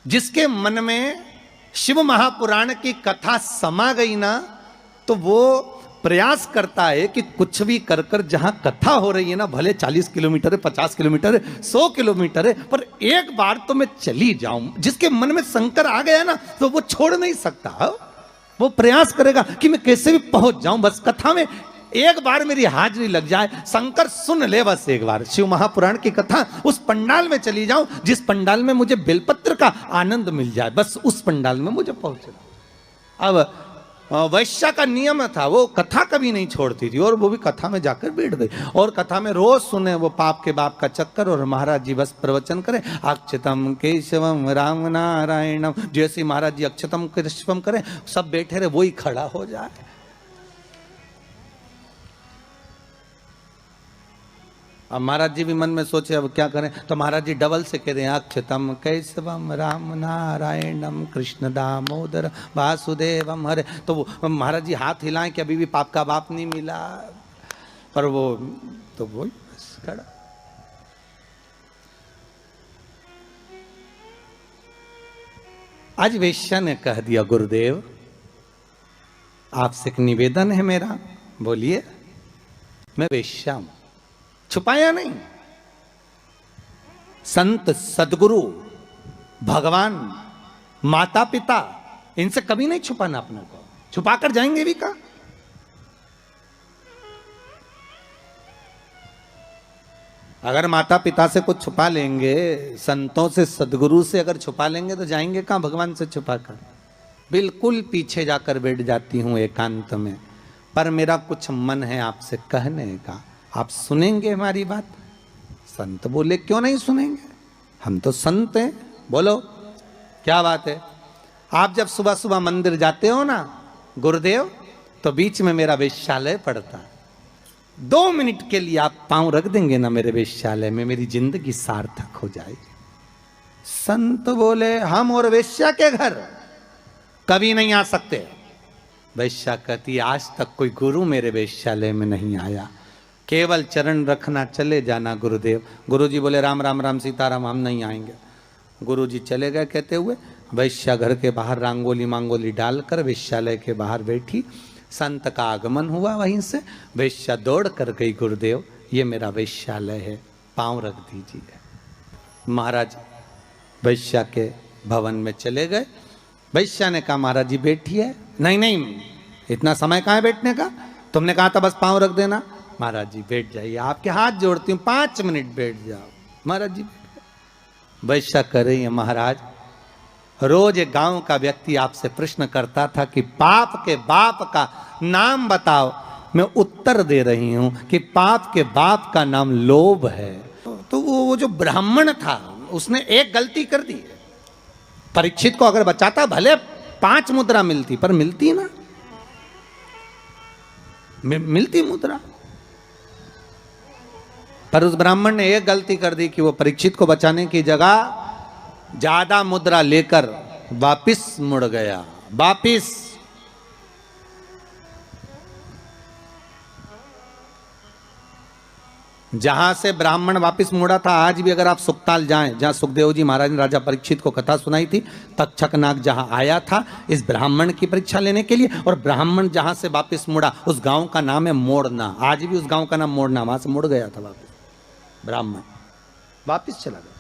जिसके मन में शिव महापुराण की कथा समा गई ना, तो वो प्रयास करता है कि कुछ भी कर कर जहां कथा हो रही है ना, भले 40 किलोमीटर है, 50 किलोमीटर है, 100 किलोमीटर है, पर एक बार तो मैं चली जाऊं। जिसके मन में शंकर आ गया ना, तो वो छोड़ नहीं सकता। वो प्रयास करेगा कि मैं कैसे भी पहुंच जाऊं, बस कथा में एक बार मेरी हाजिरी लग जाए, शंकर सुन ले बस एक बार शिव महापुराण की कथा, उस पंडाल में चली जाऊं जिस पंडाल में मुझे बेलपत्र का आनंद मिल जाए, बस उस पंडाल में मुझे पहुंचना। अब वैश्या का नियम था, वो कथा कभी नहीं छोड़ती थी और वो भी कथा में जाकर बैठ गई और कथा में रोज सुने वो पाप के बाप का चक्कर और महाराज जी बस प्रवचन करें अक्षतम केशवम राम नारायणम। जैसे महाराज जी अक्षतम केशवम करें सब बैठे रहे, वही खड़ा हो जाए। अब महाराज जी भी मन में सोचे अब क्या करें, तो महाराज जी डबल से कह रहे हैं अक्षतम कैसवम राम नारायणम कृष्ण दामोदर वासुदेवम हरे। तो वो महाराज जी हाथ हिलाएं कि अभी भी पाप का बाप नहीं मिला, पर वो तो वही बस खड़ा। आज वेश्या ने कह दिया गुरुदेव आपसे एक निवेदन है मेरा। बोलिए। मैं वेश्या हूं, छुपाया नहीं। संत सदगुरु भगवान माता पिता इनसे कभी नहीं छुपाना अपने को, छुपा कर जाएंगे भी कहां। अगर माता पिता से कुछ छुपा लेंगे, संतों से सदगुरु से अगर छुपा लेंगे तो जाएंगे कहां भगवान से छुपा कर। बिल्कुल पीछे जाकर बैठ जाती हूं एकांत में, पर मेरा कुछ मन है आपसे कहने का, आप सुनेंगे हमारी बात। संत बोले क्यों नहीं सुनेंगे, हम तो संत हैं, बोलो क्या बात है। आप जब सुबह सुबह मंदिर जाते हो ना गुरुदेव, तो बीच में मेरा वेश्यालय पड़ता है। 2 मिनट के लिए आप पांव रख देंगे ना मेरे वेश्यालय में, मेरी जिंदगी सार्थक हो जाएगी। संत बोले हम और वेश्या के घर कभी नहीं आ सकते। वेश्या कहती आज तक कोई गुरु मेरे वेश्यालय में नहीं आया, केवल चरण रखना, चले जाना गुरुदेव। गुरुजी बोले राम राम राम सीताराम, हम नहीं आएंगे। गुरुजी चले गए कहते हुए। वैश्या घर के बाहर रंगोली मांगोली डालकर वेश्यालय के बाहर बैठी। संत का आगमन हुआ वहीं से, वैश्या दौड़ कर गई गुरुदेव ये मेरा वेश्यालय है, पांव रख दीजिए। महाराज वैश्या के भवन में चले गए। वैश्या ने कहा महाराज जी बैठिए। नहीं नहीं, इतना समय कहाँ है बैठने का, तुमने कहा था बस पांव रख देना। महाराज जी बैठ जाइए, आपके हाथ जोड़ती हूँ, 5 मिनट बैठ जाओ। महाराज जी वैश्या कर रही है महाराज, रोज एक गांव का व्यक्ति आपसे प्रश्न करता था कि पाप के बाप का नाम बताओ। मैं उत्तर दे रही हूं कि पाप के बाप का नाम लोभ है। तो वो जो ब्राह्मण था उसने एक गलती कर दी। परीक्षित को अगर बचाता भले 5 मुद्रा मिलती, पर मिलती ना, मिलती मुद्रा। पर उस ब्राह्मण ने एक गलती कर दी कि वो परीक्षित को बचाने की जगह ज्यादा मुद्रा लेकर वापिस मुड़ गया। वापिस जहां से ब्राह्मण वापिस मुड़ा था, आज भी अगर आप सुखताल जाएं, जहां सुखदेव जी महाराज ने राजा परीक्षित को कथा सुनाई थी, तक्षकनाग जहां आया था इस ब्राह्मण की परीक्षा लेने के लिए, और ब्राह्मण जहां से वापिस मुड़ा उस गांव का नाम है मोड़ना। आज भी उस गांव का नाम मोड़ना, वहां से मुड़ गया था वापिस ब्राह्मण, वापिस चला गया।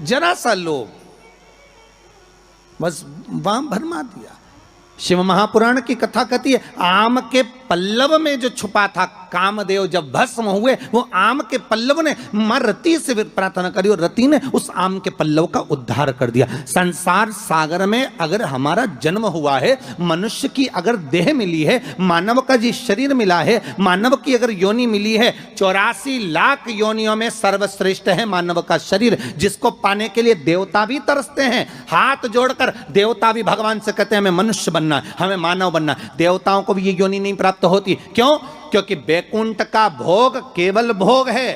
जरा सा लोभ बस वहां भरमा दिया। शिव महापुराण की कथा कहती है आम के पल्लव में जो छुपा था कामदेव, जब भस्म हुए वो आम के पल्लव ने मां रति से प्रार्थना करी और रति ने उस आम के पल्लव का उद्धार कर दिया। संसार सागर में अगर हमारा जन्म हुआ है, मनुष्य की अगर देह मिली है, मानव का जी शरीर मिला है, मानव की अगर योनि मिली है, 84 लाख योनियों में सर्वश्रेष्ठ है मानव का शरीर, जिसको पाने के लिए देवता भी तरसते हैं। हाथ जोड़कर देवता भी भगवान से कहते हैं हमें मनुष्य बनना, हमें मानव बनना। देवताओं को भी ये योनि नहीं प्राप्त होती। क्यों? क्योंकि बैकुंठ का भोग केवल भोग है,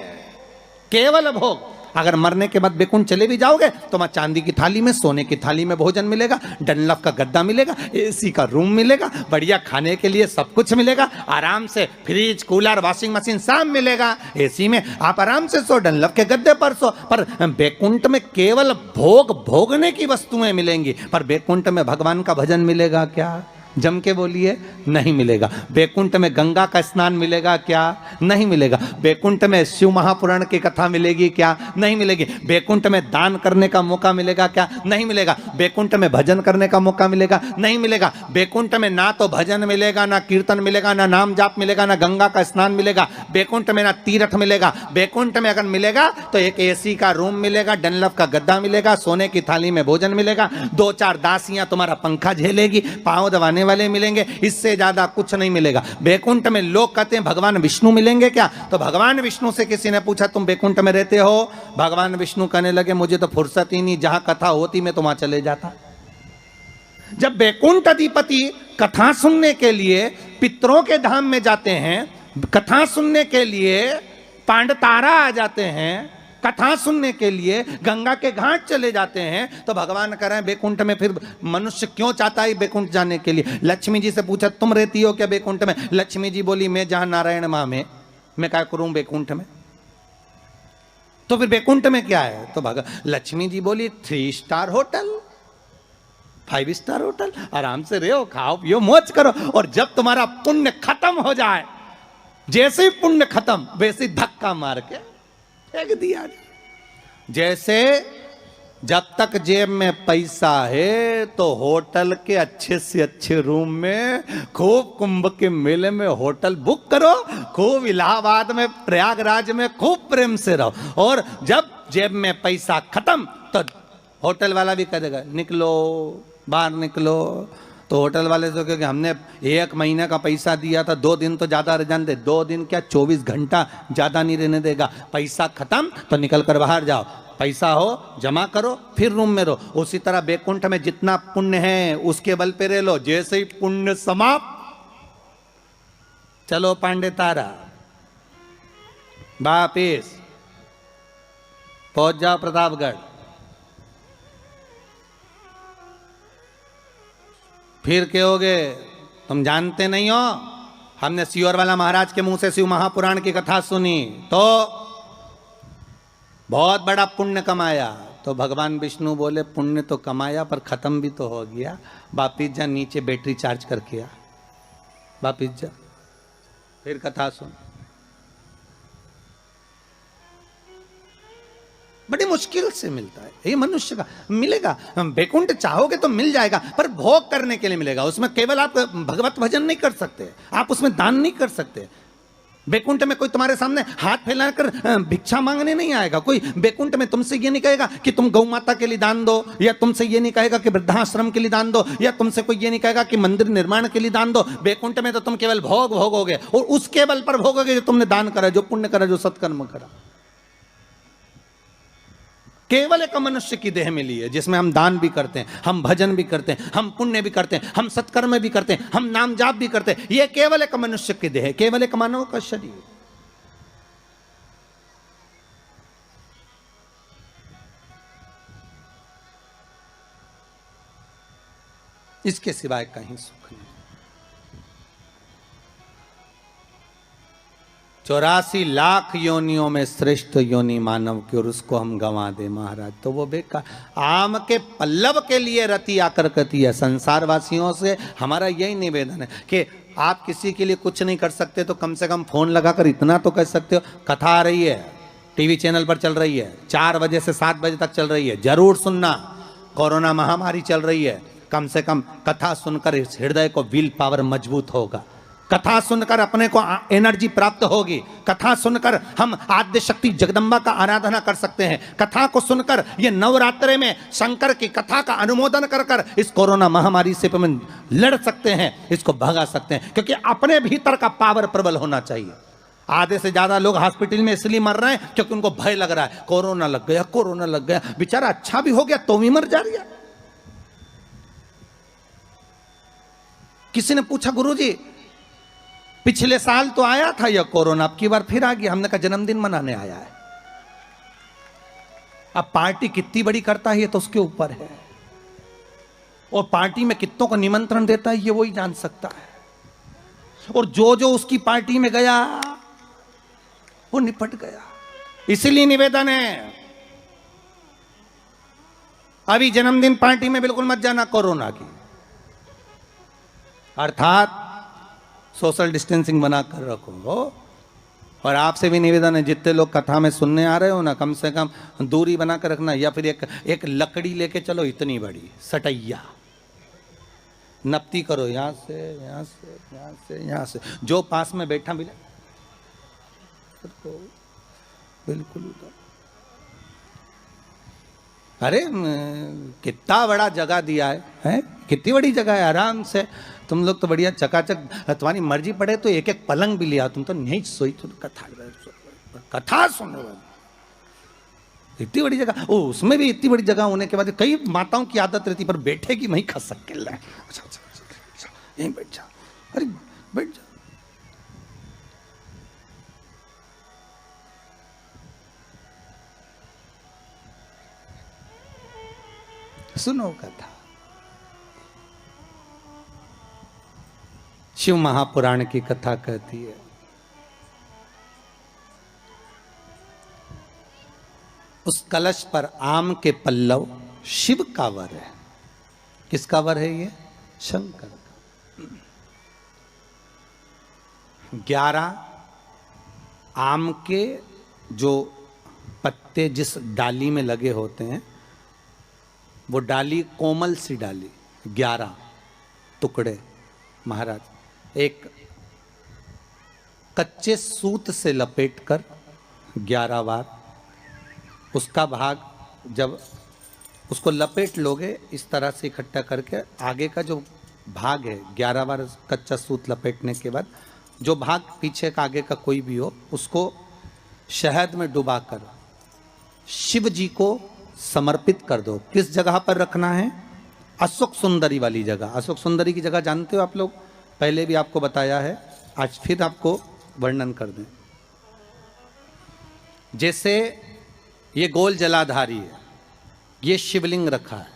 केवल भोग। अगर मरने के बाद बैकुंठ चले भी जाओगे तो वहां चांदी की थाली में, सोने की थाली में भोजन मिलेगा, डनलप का गद्दा मिलेगा, एसी का रूम मिलेगा, बढ़िया खाने के लिए सब कुछ मिलेगा, आराम से फ्रिज कूलर वॉशिंग मशीन सब मिलेगा। एसी में आप आराम से सो, डनलप के गद्दे पर सो। पर बैकुंठ में केवल भोग भोगने की वस्तुएं मिलेंगी, पर बैकुंठ में भगवान का भजन मिलेगा क्या? जम के बोलिए, नहीं मिलेगा। बैकुंठ में गंगा का स्नान मिलेगा क्या? नहीं मिलेगा। बैकुंठ में शिव महापुराण की कथा मिलेगी क्या? नहीं मिलेगी। बैकुंठ में दान करने का मौका मिलेगा क्या? नहीं मिलेगा। बैकुंठ में भजन करने का मौका मिलेगा? नहीं मिलेगा। बैकुंठ में ना तो भजन मिलेगा, ना कीर्तन मिलेगा, ना नाम जाप मिलेगा, ना गंगा का स्नान मिलेगा। बैकुंठ में ना तीर्थ मिलेगा। बैकुंठ में अगर मिलेगा तो एक एसी का रूम मिलेगा, डनलप का गद्दा मिलेगा, सोने की थाली में भोजन मिलेगा, 2-4 दासियां तुम्हारा पंखा झेलेगी, पांव दबाने वाले मिलेंगे, इससे ज्यादा कुछ नहीं मिलेगा। बैकुंठ में लोग कहते हैं भगवान विष्णु मिलेंगे क्या? तो भगवान विष्णु से किसी ने पूछा तुम बैकुंठ में रहते हो? भगवान विष्णु कहने लगे मुझे तो फुर्सत ही नहीं, जहां कथा होती मैं तो वहां चले जाता। जब बैकुंठ अधिपति कथा सुनने के लिए पितरों के धाम में जाते हैं, कथा सुनने के लिए पांडतारा आ जाते हैं, कथा सुनने के लिए गंगा के घाट चले जाते हैं, तो भगवान कह रहे हैं बैकुंठ में फिर मनुष्य क्यों चाहता है बैकुंठ जाने के लिए? लक्ष्मी जी से पूछा तुम रहती हो क्या बैकुंठ में? लक्ष्मी जी बोली मैं जहां नारायण मां में, मैं क्या करूं बैकुंठ में? तो फिर बैकुंठ में क्या है? तो लक्ष्मी जी बोली 3 स्टार होटल, 5 स्टार होटल, आराम से रहो, खाओ पियो, मौज करो, और जब तुम्हारा पुण्य खत्म हो जाए, जैसे ही पुण्य खत्म वैसे धक्का मार के फेंक दिया। जैसे जब तक जेब में पैसा है तो होटल के अच्छे से अच्छे रूम में, खूब कुंभ के मेले में होटल बुक करो, खूब इलाहाबाद में, प्रयागराज में खूब प्रेम से रहो, और जब जेब में पैसा खत्म तो होटल वाला भी कहेगा निकलो, बाहर निकलो। तो होटल वाले से क्योंकि हमने 1 महीने का पैसा दिया था, 2 दिन तो ज्यादा रह जाने दे, 2 दिन क्या 24 घंटा ज्यादा नहीं रहने देगा। पैसा खत्म तो निकल कर बाहर जाओ, पैसा हो जमा करो, फिर रूम में रहो। उसी तरह बैकुंठ में जितना पुण्य है उसके बल पे रह लो, जैसे ही पुण्य समाप्त, चलो पांडे तारा वापिस पहुंच जाओ प्रतापगढ़। फिर कहोगे तुम जानते नहीं हो, हमने सियोर वाला महाराज के मुंह से शिव महापुराण की कथा सुनी तो बहुत बड़ा पुण्य कमाया। तो भगवान विष्णु बोले पुण्य तो कमाया पर खत्म भी तो हो गया, वापिस जा नीचे बैटरी चार्ज करके आ, वापिस जा, फिर कथा सुन। बड़ी मुश्किल से मिलता है ये मनुष्य का, मिलेगा बैकुंठ चाहोगे तो मिल जाएगा, पर भोग करने के लिए मिलेगा। उसमें केवल आप भगवत भजन नहीं कर सकते, आप उसमें दान नहीं कर सकते। बैकुंठ में कोई तुम्हारे सामने हाथ फैलाकर भिक्षा मांगने नहीं आएगा। कोई बैकुंठ में तुमसे ये नहीं कहेगा कि तुम गौ माता के लिए दान दो, या तुमसे ये नहीं कहेगा कि वृद्धाश्रम के लिए दान दो, या तुमसे कोई ये नहीं कहेगा कि मंदिर निर्माण के लिए दान दो। बैकुंठ में तो तुम केवल भोग भोगोगे, और उस केवल पर भोगोगे जो तुमने दान करा, जो पुण्य करा, जो सत्कर्म करा। केवल एक मनुष्य की देह मिली है जिसमें हम दान भी करते हैं, हम भजन भी करते हैं, हम पुण्य भी करते हैं, हम सत्कर्म भी करते हैं, हम नाम जाप भी करते हैं। यह केवल एक मनुष्य की देह है, केवल एक मानव का शरीर। इसके सिवाय कहीं सुख नहीं। 84 लाख योनियों में श्रेष्ठ योनि मानव की, और उसको हम गंवा दे महाराज तो वो बेकार। आम के पल्लव के लिए रति आकर कहती है। संसार वासियों से हमारा यही निवेदन है कि आप किसी के लिए कुछ नहीं कर सकते तो कम से कम फोन लगाकर इतना तो कर सकते हो, कथा आ रही है, टीवी चैनल पर चल रही है, 4 बजे से 7 बजे तक चल रही है, जरूर सुनना। कोरोना महामारी चल रही है, कम से कम कथा सुनकर इस हृदय को विल पावर मजबूत होगा, कथा सुनकर अपने को एनर्जी प्राप्त होगी, कथा सुनकर हम आद्य शक्ति जगदम्बा का आराधना कर सकते हैं, कथा को सुनकर ये नवरात्रे में शंकर की कथा का अनुमोदन कर कर इस कोरोना महामारी से हम लड़ सकते हैं, इसको भगा सकते हैं। क्योंकि अपने भीतर का पावर प्रबल होना चाहिए। आधे से ज्यादा लोग हॉस्पिटल में इसलिए मर रहे हैं क्योंकि उनको भय लग रहा है, कोरोना लग गया, कोरोना लग गया। बेचारा अच्छा भी हो गया तो भी मर जा रही है। किसी ने पूछा गुरुजी पिछले साल तो आया था यह कोरोना, अब की बार फिर आ गया। हमने कहा जन्मदिन मनाने आया है। अब पार्टी कितनी बड़ी करता है ये तो उसके ऊपर है, और पार्टी में कितनों को निमंत्रण देता है ये वही जान सकता है। और जो जो उसकी पार्टी में गया वो निपट गया। इसीलिए निवेदन है अभी जन्मदिन पार्टी में बिल्कुल मत जाना कोरोना की। अर्थात सोशल डिस्टेंसिंग बना कर रखो। और आपसे भी निवेदन है, जितने लोग कथा में सुनने आ रहे हो ना, कम से कम दूरी बना कर रखना, या फिर एक लकड़ी लेके चलो इतनी बड़ी सटैया, नपती करो यहाँ से यहाँ से यहाँ से यहाँ से, जो पास में बैठा मिले बिल्कुल। अरे कितना बड़ा जगह दिया है? कितनी बड़ी जगह है, आराम से तुम लोग तो बढ़िया चकाचक, तुम्हारी मर्जी पड़े तो एक एक पलंग भी लिया, तुम तो नहीं सोई, तुम कथा सुन रहे हो। इतनी बड़ी जगह, ओ उसमें भी इतनी बड़ी जगह होने के बाद कई माताओं की आदत रहती पर बैठेगी वहीं खसक के लाए, अच्छा यहीं बैठ जा, अरे बैठ जा। सुनो कथा। शिव महापुराण की कथा कहती है, उस कलश पर आम के पल्लव शिव का वर है। किसका वर है ये? शंकर का। 11 आम के जो पत्ते जिस डाली में लगे होते हैं, वो डाली कोमल सी डाली, 11 टुकड़े महाराज एक कच्चे सूत से लपेटकर 11 बार उसका भाग, जब उसको लपेट लोगे इस तरह से इकट्ठा करके, आगे का जो भाग है 11 बार कच्चा सूत लपेटने के बाद जो भाग पीछे का आगे का कोई भी हो, उसको शहद में डुबाकर शिव जी को समर्पित कर दो। किस जगह पर रखना है? अशोक सुंदरी वाली जगह। अशोक सुंदरी की जगह जानते हो आप लोग, पहले भी आपको बताया है, आज फिर आपको वर्णन कर दें। जैसे ये गोल जलाधारी है, ये शिवलिंग रखा है,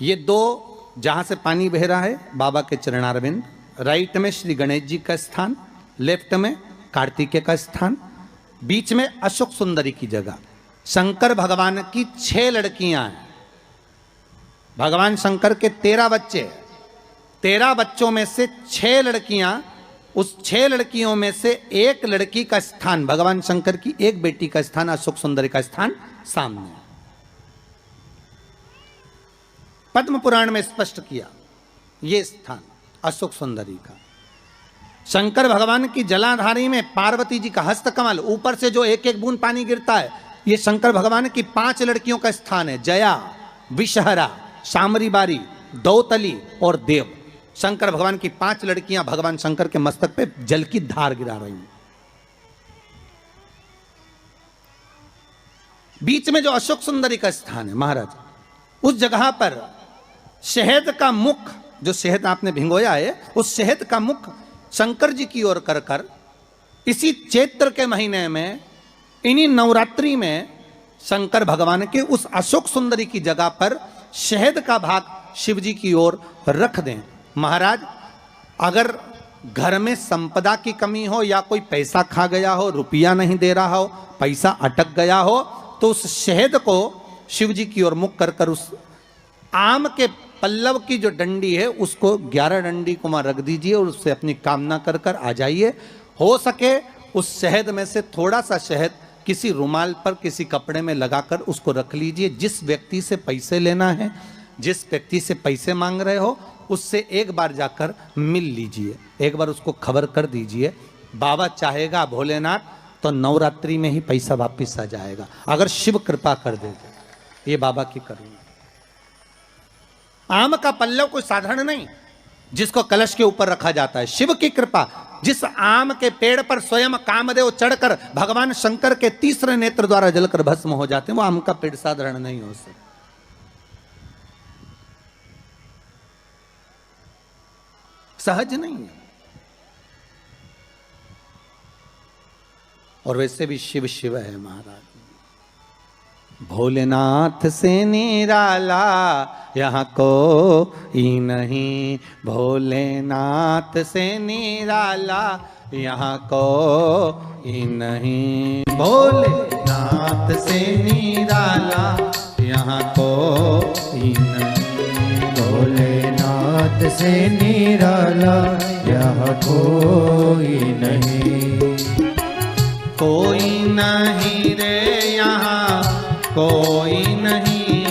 ये 2 जहां से पानी बह रहा है बाबा के चरणारविंद, राइट में श्री गणेश जी का स्थान, लेफ्ट में कार्तिकेय का स्थान, बीच में अशोक सुंदरी की जगह। शंकर भगवान की 6 लड़कियां हैं। भगवान शंकर के 13 बच्चे, 13 बच्चों में से 6 लड़कियां, उस 6 लड़कियों में से एक लड़की का स्थान, भगवान शंकर की एक बेटी का स्थान, अशोक सुंदरी का स्थान सामने है। पद्म पुराण में स्पष्ट किया ये स्थान अशोक सुंदरी का। शंकर भगवान की जलाधारी में पार्वती जी का हस्तकमल, ऊपर से जो एक एक बूंद पानी गिरता है, ये शंकर भगवान की 5 लड़कियों का स्थान है, जया, विषहरा, शामरी बारी, दौतली और देव। शंकर भगवान की 5 लड़कियां भगवान शंकर के मस्तक पे जल की धार गिरा रही हैं। बीच में जो अशोक सुंदरी का स्थान है महाराज, उस जगह पर शहद का मुख, जो शहद आपने भिंगोया है, उस शहद का मुख शंकर जी की ओर कर कर इसी चैत्र के महीने में, इन्हीं नवरात्रि में शंकर भगवान के उस अशोक सुंदरी की जगह पर शहद का भाग शिव जी की ओर रख दें। महाराज अगर घर में संपदा की कमी हो या कोई पैसा खा गया हो, रुपया नहीं दे रहा हो, पैसा अटक गया हो, तो उस शहद को शिव जी की ओर मुख कर कर उस आम के पल्लव की जो डंडी है उसको 11 डंडी को वहां रख दीजिए और उससे अपनी कामना कर कर आ जाइए। हो सके उस शहद में से थोड़ा सा शहद किसी रुमाल पर, किसी कपड़े में लगाकर उसको रख लीजिए। जिस व्यक्ति से पैसे लेना है, जिस व्यक्ति से पैसे मांग रहे हो, उससे एक बार जाकर मिल लीजिए, एक बार उसको खबर कर दीजिए। बाबा चाहेगा भोलेनाथ तो नवरात्रि में ही पैसा वापिस आ जाएगा, अगर शिव कृपा कर दे। ये बाबा की करुणा। आम का पल्लव कोई साधारण नहीं जिसको कलश के ऊपर रखा जाता है, शिव की कृपा। जिस आम के पेड़ पर स्वयं कामदेव चढ़कर भगवान शंकर के तीसरे नेत्र द्वारा जलकर भस्म हो जाते हैं, वो आम का पेड़ साधारण नहीं हो सकता। सहज नहीं है। और वैसे भी शिव शिव है महाराज। भोलेनाथ से निराला यहाँ कोई नहीं, भोलेनाथ से निराला यहाँ कोई नहीं, भोलेनाथ से निराला यहाँ कोई नहीं, भोलेनाथ से निराला यहाँ कोई नहीं। कोई नहीं रे यहाँ कोई नहीं,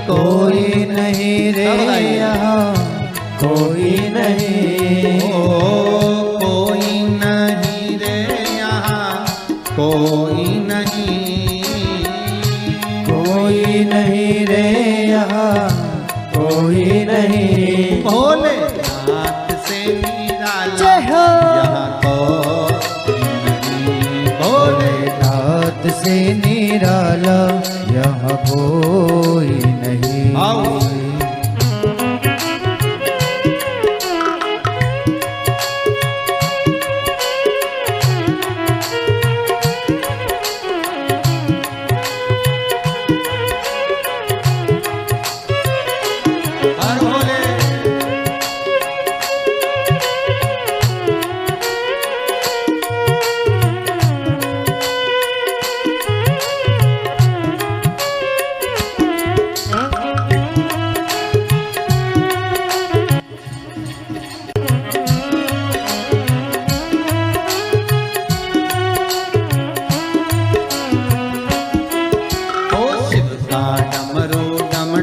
कोई नहीं रे यहाँ कोई नहीं। ओ कोई नहीं रे यहाँ कोई नहीं, कोई नहीं रे यहाँ कोई नहीं। भोलेनाथ से निराला यहाँ कोई नहीं, भोलेनाथ से निराला यहाँ कोई नहीं। आओ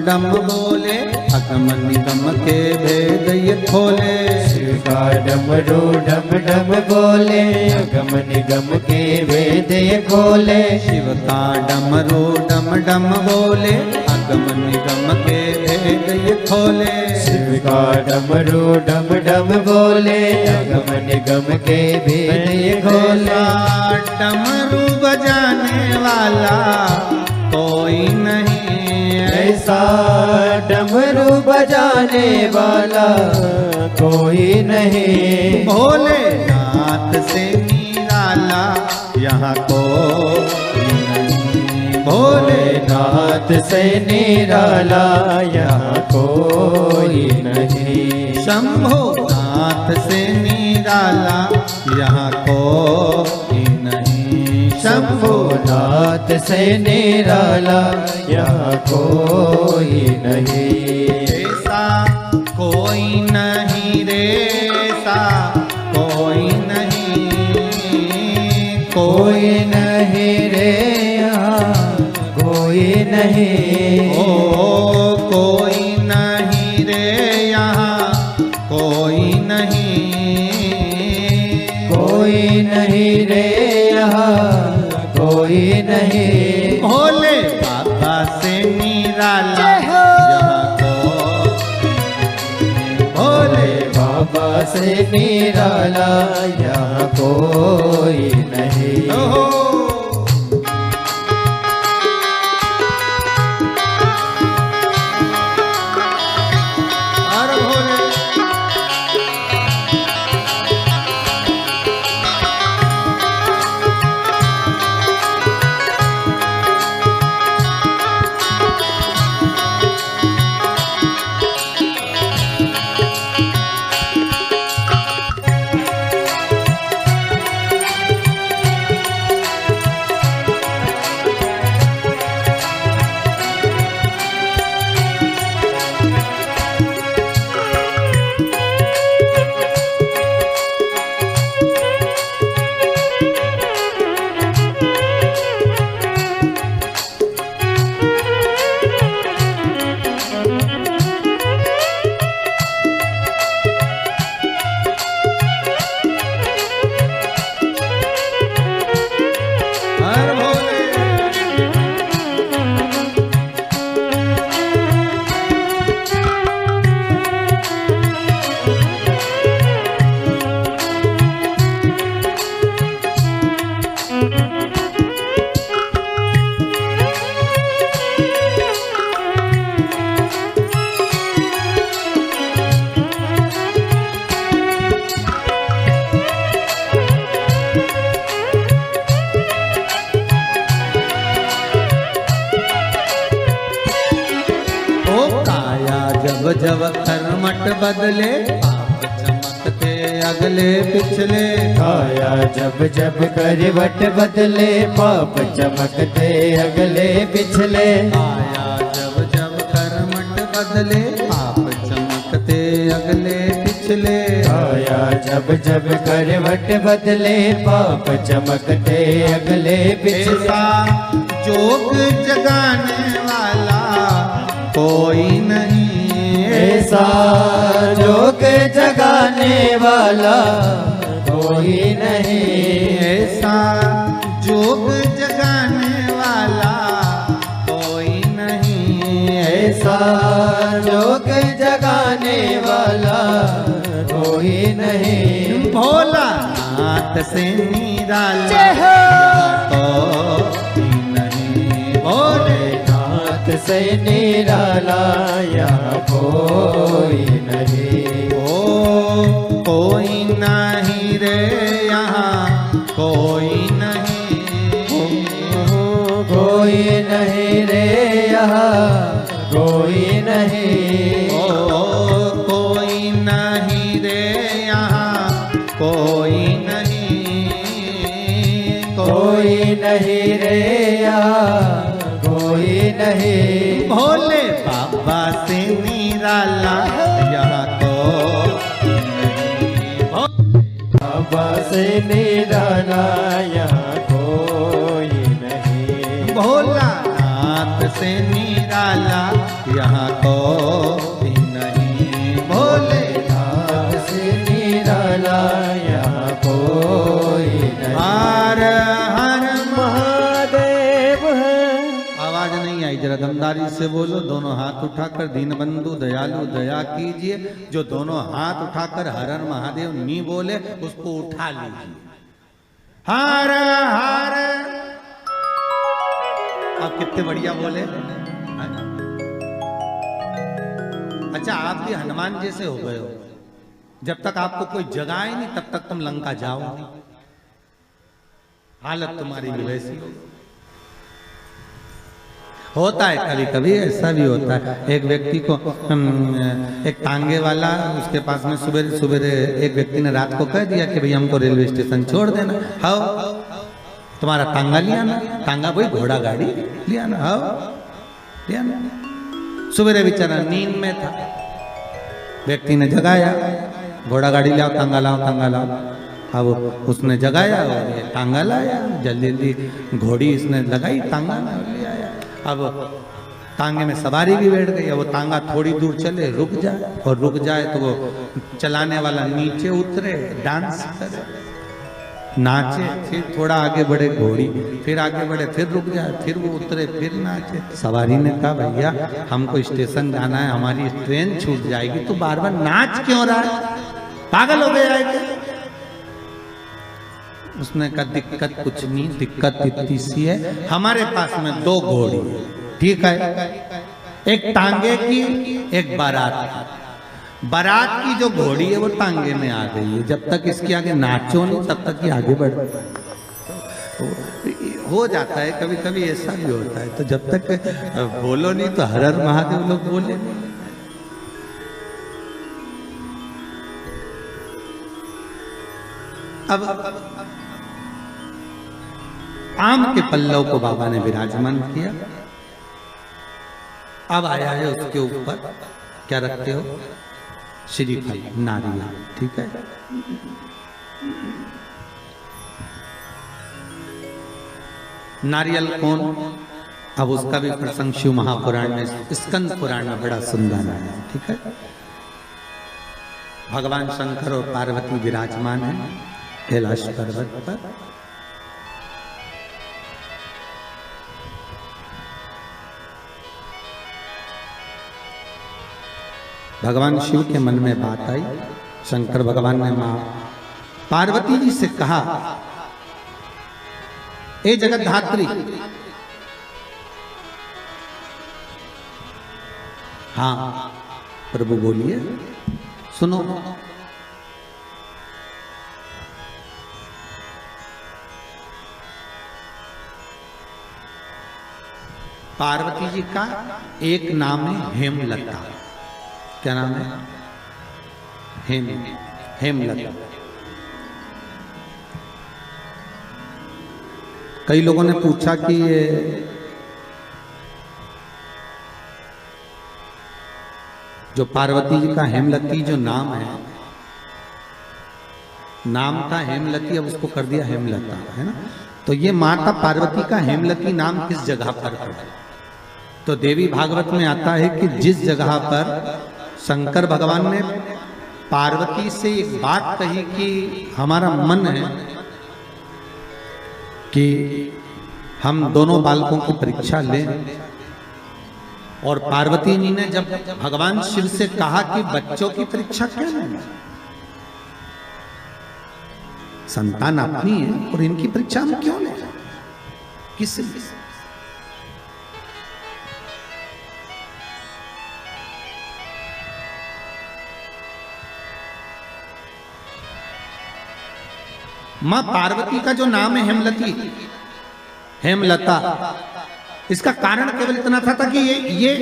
डम बोले अगम निगम के भेद ये खोले। शिव का डमरू डम डम बोले अगम निगम के भेद ये खोले। शिव का डमरू डम डम बोले अगम निगम के भेद ये खोले। शिव का डमरू डम डम बोले अगम निगम के भेद ये खोले। डमरू बजाने वाला कोई नहीं ऐसा, डमरू बजाने वाला कोई नहीं। भोलेनाथ से निराला यहाँ कोई नहीं, भोलेनाथ से निराला यहाँ कोई नहीं। शंभुनाथ से निराला यहाँ कोई नहीं, शंभुनाथ से निराला यहाँ कोई नहीं। ऐसा कोई नहीं रे ऐसा कोई नहीं, कोई नहीं रे यहाँ कोई नहीं। ओ कोई नहीं रे यहाँ कोई नहीं, कोई नहीं रे यहाँ कोई नहीं। भोले बाबा से निराला यहाँ कोई, भोले बाबा से निराला यहाँ कोई नहीं। ओहो हर भोले जब कर्मठ बदले पाप चमकते अगले पिछले। काया जब जब करवट बदले पाप चमकते अगले पिछले। काया जब जब कर्मठ बदले पाप चमकते जब जब करवट बदले पाप चमकते अगले पिछले। ऐसा जोग जगाने वाला कोई नहीं, ऐसा जोग जगाने वाला कोई नहीं, ऐसा जोग जगाने वाला कोई नहीं, ऐसा जोग जगाने वाला कोई नहीं। भोलानाथ से निराला कोई नहीं, भोलेनाथ से निराला यहाँ कोई नहीं। ओ कोई नहीं रे यहाँ कोई नहीं, कोई नहीं रे यहाँ कोई नहीं। कोई नहीं रे यहाँ कोई नहीं, कोई नहीं रे यहाँ कोई नहीं। भोले बाबा से निराला यहाँ कोई नहीं, बाबा से निराला यहाँ कोई नहीं। भोलानाथ से निराला यहाँ कोई नहीं, भोलेनाथ से निराला यहाँ कोई नहीं। हर हर महादेव है। आवाज नहीं आई, जरा दमदारी से बोलो। दोनों हाथ उठाकर दीनबंधु दयालु दया कीजिए। जो दोनों हाथ उठाकर हर हर महादेव नहीं बोले उसको उठा लीजिए। हर हर, आप कितने बढ़िया बोले। अच्छा, आप भी हनुमान जैसे हो गए हो। जब तक आपको कोई जगाए नहीं तब तक तुम लंका जाओ नहीं। हालत तुम्हारी भी वैसी होता है। कभी कभी ऐसा भी होता है। एक व्यक्ति को एक तांगे वाला, उसके पास में सुबह सुबह एक व्यक्ति ने रात को कह दिया कि भाई हमको रेलवे स्टेशन छोड़ देना। हाँ, तुम्हारा तांगा लिया ना, तांगा वही घोड़ा गाड़ी लिया ना। हाँ, लिया ना। सुबह बेचारा नींद में था, व्यक्ति ने जगाया, घोड़ा गाड़ी लाओ, तांगा लाओ, तांगा लाओ। अब उसने जगाया और ये तांगा लाया। जल्दी जल्दी घोड़ी इसने लगाई, तांगा में ले आया। अब तांगे में सवारी भी बैठ गई। अब वो तांगा थोड़ी दूर चले, रुक जाए, और रुक जाए तो वो चलाने वाला नीचे उतरे, डांस करे, नाचे, फिर थोड़ा आगे बढ़े घोड़ी, फिर आगे बढ़े, फिर रुक जाए, फिर वो उतरे, फिर नाचे। सवारी ने कहा भैया हमको स्टेशन जाना है, हमारी ट्रेन छूट जाएगी, तो बार बार नाच क्यों रहा है, पागल हो गया है क्या? उसने कहा दिक्कत कुछ नहीं, दिक्कत इतनी सी है, हमारे पास में 2 घोड़ी, ठीक है, एक तांगे की, एक बारात की। बारात की जो घोड़ी है वो तांगे में आ गई है। जब तक इसके आगे नाचो नहीं तब तक ये आगे बढ़ हो जाता है। कभी कभी ऐसा भी होता है। तो जब तक बोलो नहीं तो हर हर महादेव लोग बोले। अब आम के पल्लव को बाबा ने विराजमान किया। अब आया है उसके ऊपर क्या रखते हो, श्रीफल, नारियल, ठीक है। नारियल कौन, अब उसका भी प्रसंग शिव महापुराण में, स्कंद पुराण में बड़ा सुंदर है, ठीक है। भगवान शंकर और पार्वती विराजमान है कैलाश पर्वत पर। भगवान शिव के मन में बात आई। शंकर भगवान ने मां पार्वती जी से कहा, ए जगत धात्री, हाँ प्रभु बोलिए, सुनो। पार्वती जी का एक नाम है हेमलता। क्या नाम है? हेमलता। कई लोगों ने पूछा कि ये जो पार्वती जी का हेमलती जो नाम है, नाम था हेमलती, अब उसको कर दिया हेमलता, है ना। तो ये माता पार्वती का हेमलती नाम किस जगह पर पड़ा? तो देवी भागवत में आता है कि जिस जगह पर शंकर भगवान ने पार्वती से एक बात कही कि हमारा मन है कि हम दोनों बालकों की परीक्षा लें, और पार्वती जी ने जब भगवान शिव से कहा कि बच्चों की परीक्षा क्या लें, संतान अपनी है और इनकी परीक्षा हम क्यों लें, किस लिए? मां पार्वती का जो नाम है हेमलती, हेमलता, इसका कारण केवल इतना था कि ये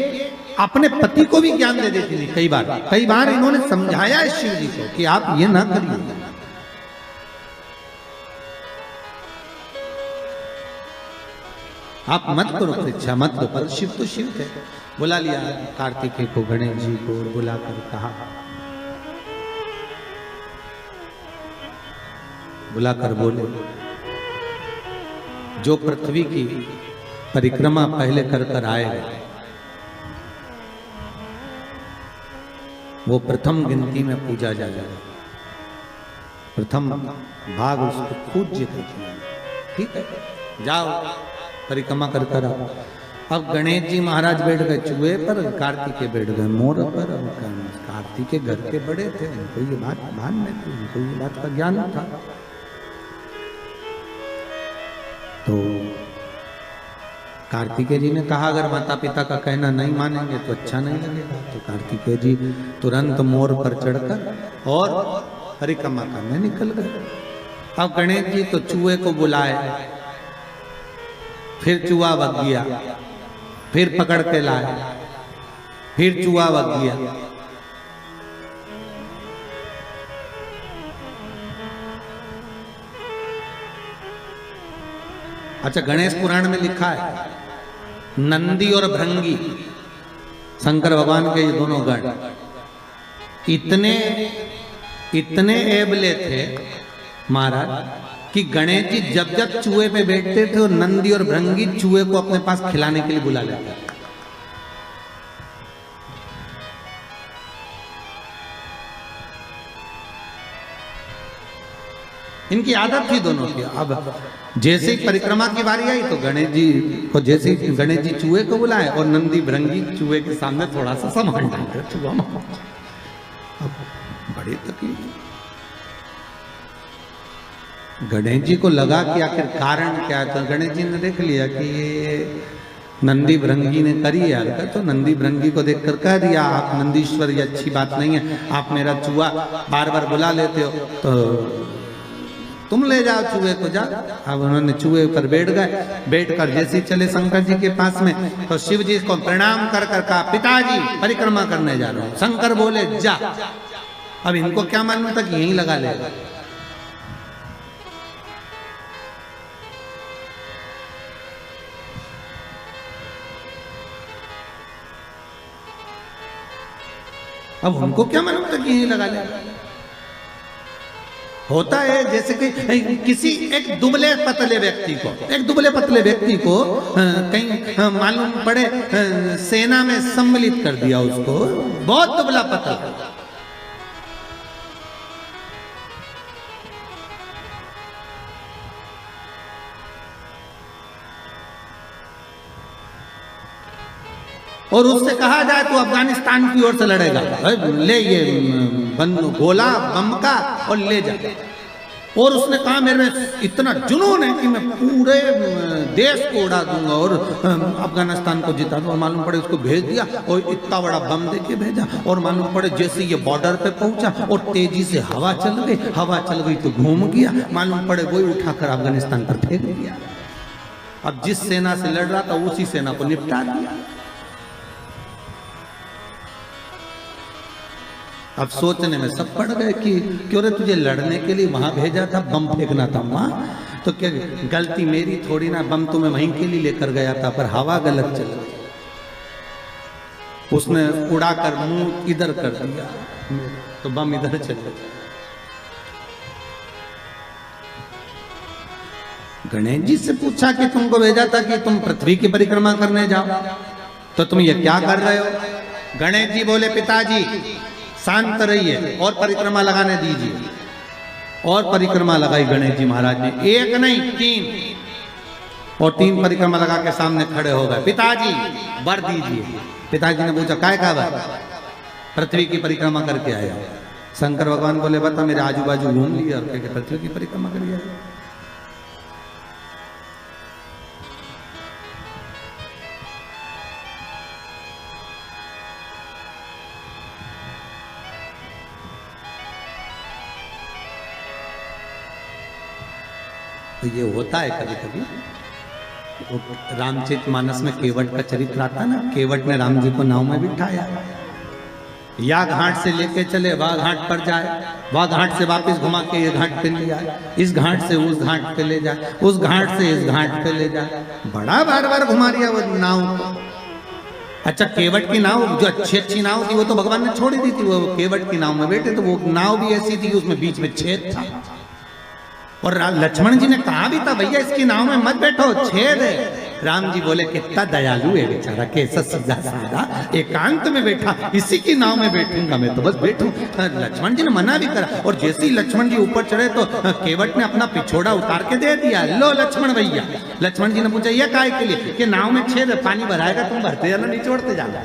अपने पति को भी ज्ञान दे देती थी। कई बार इन्होंने समझाया है शिव जी को कि आप ये ना करिए। आप मत करो परीक्षा, मत लो, पर शिव तो शिव थे। बुला लिया कार्तिकेय को, गणेश जी को बुलाकर कहा, बुलाकर बोले, जो पृथ्वी की परिक्रमा पहले कर आएगा वो प्रथम गिनती में पूजा जाएगा, प्रथम भाग उसको पूज्य करते हैं, ठीक है, जाओ परिक्रमा कर आओ। अब गणेश जी महाराज बैठ गए चूहे पर, कार्तिकेय बैठ गए मोर पर। कार्तिकेय घर के बड़े थे, उनको ये बात भान में थी, उनको ये बात का ज्ञान था। तो कार्तिकेय जी ने कहा अगर माता पिता का कहना नहीं मानेंगे तो अच्छा नहीं लगेगा। तो कार्तिकेय जी तुरंत मोर पर चढ़कर और परिक्रमा करने निकल गए। अब गणेश जी तो चूहे को बुलाए, फिर चूहा भग गया, फिर पकड़ के लाए, फिर चूहा भग गया। अच्छा, गणेश पुराण में लिखा है नंदी और भृंगी, शंकर भगवान के ये दोनों गण इतने एबले थे महाराज कि गणेश जी जब जब चूहे पे बैठते थे और नंदी और भृंगी चूहे को अपने पास खिलाने के लिए बुला लेते थे। इनकी आदत थी दोनों की। अब जैसे ही परिक्रमा की बारी आई तो गणेश जी को, जैसे ही गणेश जी चूहे को बुलाए और नंदी भृंगी चूहे के सामने थोड़ा सा सामान डालते, चूहा बड़ी तकलीफ। गणेश जी को लगा कि आखिर कारण क्या है, तो गणेश जी ने देख लिया कि ये नंदी भृंगी ने करी है हरकत, तो नंदी भृंगी को देखकर कह दिया आप नंदीश्वर, ये अच्छी बात नहीं है, आप मेरा चूहा बार बार बुला लेते हो, तो तुम ले जाओ चूहे को, जा। अब उन्होंने चूहे पर बैठ गए, बैठकर जैसे चले शंकर जी के पास में, तो शिव जी को प्रणाम कर कहा पिताजी परिक्रमा करने जा रहा हूं। शंकर बोले जा। अब इनको क्या मालूम था कि यहीं लगा लेगा। अब हमको क्या मालूम था कि यहीं लगा लेगा। होता है जैसे कि किसी एक दुबले पतले व्यक्ति को कहीं मालूम पड़े सेना में सम्मिलित कर दिया, उसको बहुत दुबला पतला, और उससे कहा जाए तो अफगानिस्तान की ओर से लड़ेगा, ले ये गोला बम का और ले जा। और उसने कहा मेरे में इतना जुनून है कि मैं पूरे देश को उड़ा दूंगा और अफगानिस्तान को जिता दूंगा। और मालूम पड़े उसको भेज दिया और इतना बड़ा बम देके भेजा, और मालूम पड़े जैसे ये बॉर्डर पे पहुंचा और तेजी से हवा चल गई तो घूम गया, मालूम पड़े वही उठाकर अफगानिस्तान पर फेंक दिया। अब जिस सेना से लड़ रहा था उसी सेना को निपटा दिया। अब सोचने में सब पड़ गए कि क्यों रे तुझे लड़ने के लिए वहां भेजा था, बम फेंकना था मां, तो क्या गलती मेरी थोड़ी ना, बम तो मैं वहीं के लिए लेकर गया था पर हवा गलत चल गई, उसने उड़ाकर मुंह इधर कर दिया तो बम इधर चल गया। गणेश जी से पूछा कि तुमको भेजा था कि तुम पृथ्वी की परिक्रमा करने जाओ, तो तुम ये क्या कर रहे हो? गणेश जी बोले पिताजी शांत रहिए और परिक्रमा लगाने दीजिए। और परिक्रमा लगाई गणेश जी महाराज ने, एक नहीं 3, और 3 परिक्रमा लगा के सामने खड़े हो गए। पिताजी वर दीजिए। पिताजी ने पूछा काय का वर? पृथ्वी की परिक्रमा करके आया। शंकर भगवान बोले बता मेरे आजू बाजू घूम लिया और क्या पृथ्वी की परिक्रमा करिए। तो ये होता है कभी कभी। रामचरितमानस में केवट का चरित्र आता ना, केवट ने राम जी को नाव में बिठाया, या घाट से लेके चले वह घाट पर जाए, वह घाट से वापस घुमा के ये घाट पे ले जाए, इस घाट से उस घाट पे ले जाए, उस घाट से इस घाट पे ले जाए, बड़ा बार बार घुमा दिया वो नाव को। अच्छा केवट की नाव जो अच्छी नाव थी वो तो भगवान ने छोड़ दी थी, वो केवट की नाव में बैठे तो वो नाव भी ऐसी थी उसमें बीच में छेद था। और लक्ष्मण जी ने कहा भी था भैया इसकी नाव में मत बैठो छेद है। राम जी बोले कितना दयालु है बेचारा, कैसा सीधा साधा एकांत में बैठा, इसी की नाव में बैठूंगा मैं तो बस बैठूं। लक्ष्मण जी ने मना भी करा, और जैसे ही लक्ष्मण जी ऊपर चढ़े तो केवट ने अपना पिछोड़ा उतार के दे दिया, लो लक्ष्मण भैया। लक्ष्मण जी ने पूछा यह काय के लिए? कि नाव में छेद है, पानी भराएगा तुम भरते जाना निचोड़ते जाना।